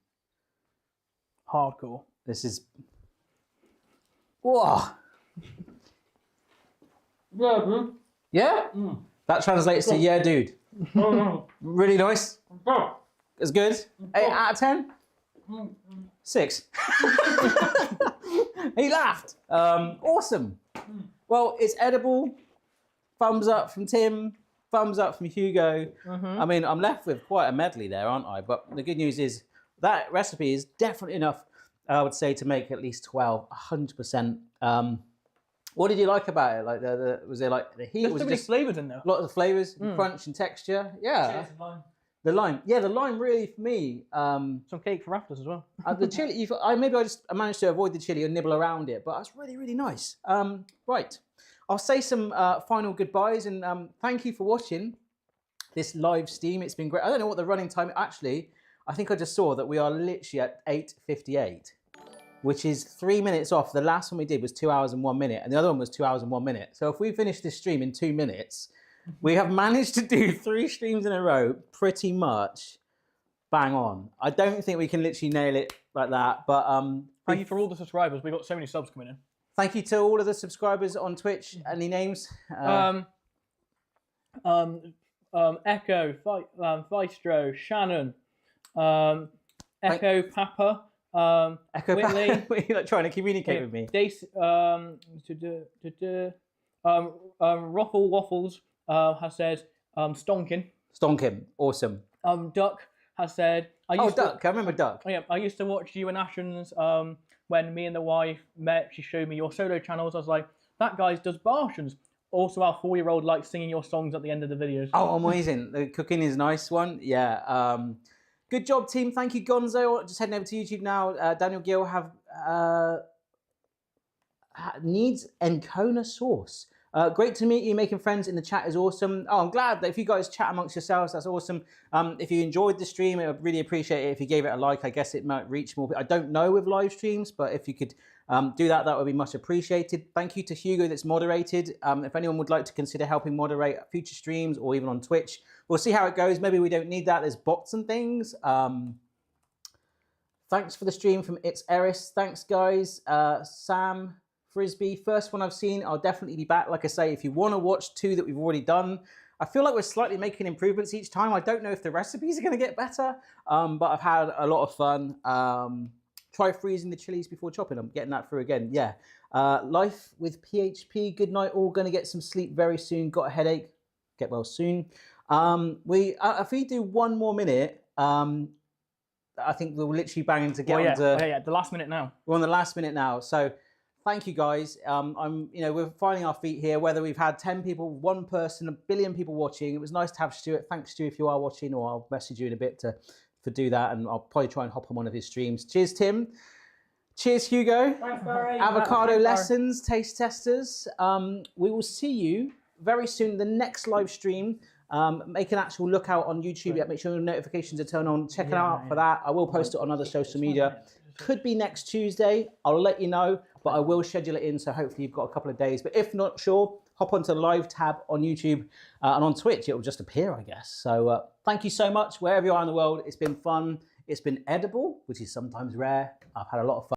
Hardcore. This is. Whoa. Yeah, dude. Yeah. That translates to yeah, dude. Really nice. It's good. 8 out of 10. 6. He laughed. Awesome. Well, it's edible. Thumbs up from Tim. Thumbs up from Hugo. I mean, I'm left with quite a medley there, aren't I? But the good news is that recipe is definitely enough, I would say, to make at least 12, 100%. What did you like about it? Like, was there like the heat? There's was so it many just flavours in there. a lot of the flavors, crunch and texture? Yeah. Chilies and lime. The lime. Yeah, the lime really for me. Some cake for afters as well. The chili, I managed to avoid the chili and nibble around it, but that's really, really nice. Right. I'll say some final goodbyes and thank you for watching this live stream. It's been great. I don't know what the running time, actually, I think I just saw that we are literally at 8:58, which is 3 minutes off. The last one we did was 2 hours and 1 minute, and the other one was 2 hours and 1 minute. So if we finish this stream in 2 minutes, we have managed to do 3 streams in a row pretty much bang on. I don't think we can literally nail it like that, but Thank you for all the subscribers. We've got so many subs coming in. thank you to all of the subscribers on Twitch. Any names? Echo, Vicestro, Shannon, Echo Papa, Echo Whitley. Are you like trying to communicate with me? Ruffle Waffles has said stonking. Stonkin, awesome. Duck has said. Duck. I remember Duck. Oh, yeah, I used to watch you and Ashton's when me and the wife met. She showed me your solo channels. I was like, that guy does Bartians. Also, our 4-year-old likes singing your songs at the end of the videos. Oh, amazing. The cooking is nice one. Yeah. Good job, team. Thank you, Gonzo. Just heading over to YouTube now. Daniel Gill needs Encona sauce. Great to meet you. Making friends in the chat is awesome. Oh, I'm glad that if you guys chat amongst yourselves, that's awesome. If you enjoyed the stream, I would really appreciate it if you gave it a like. I guess it might reach more people. I don't know with live streams, but if you could do that, that would be much appreciated. Thank you to Hugo that's moderated. If anyone would like to consider helping moderate future streams or even on Twitch, we'll see how it goes. Maybe we don't need that. There's bots and things. Thanks for the stream from It's Eris. Thanks, guys. Sam Frisbee, first one I've seen. I'll definitely be back. Like I say, if you want to watch 2 that we've already done, I feel like we're slightly making improvements each time. I don't know if the recipes are going to get better, but I've had a lot of fun. Try freezing the chilies before chopping. I'm getting that through again. Yeah. Life with PHP. Good night all. Going to get some sleep very soon. Got a headache. Get well soon. If we do 1 more minute, I think we'll literally bang to get the last minute now. We're on the last minute now. So thank you guys. We're finding our feet here, whether we've had 10 people, 1 person, 1 billion people watching. It was nice to have Stuart. Thanks, Stu, if you are watching, or I'll message you in a bit to do that, and I'll probably try and hop on one of his streams. Cheers, Tim. Cheers, Hugo. Thanks, Barry. Avocado lessons, taste testers. We will see you very soon. The next live stream. Make an actual lookout on YouTube. Make sure your notifications are turned on. Check it out for that. I will post it on other social media. Could be next Tuesday. I'll let you know, but I will schedule it in. So hopefully you've got a couple of days. But if not sure, hop onto the live tab on YouTube and on Twitch. It will just appear, I guess. So thank you so much. Wherever you are in the world, it's been fun. It's been edible, which is sometimes rare. I've had a lot of fun.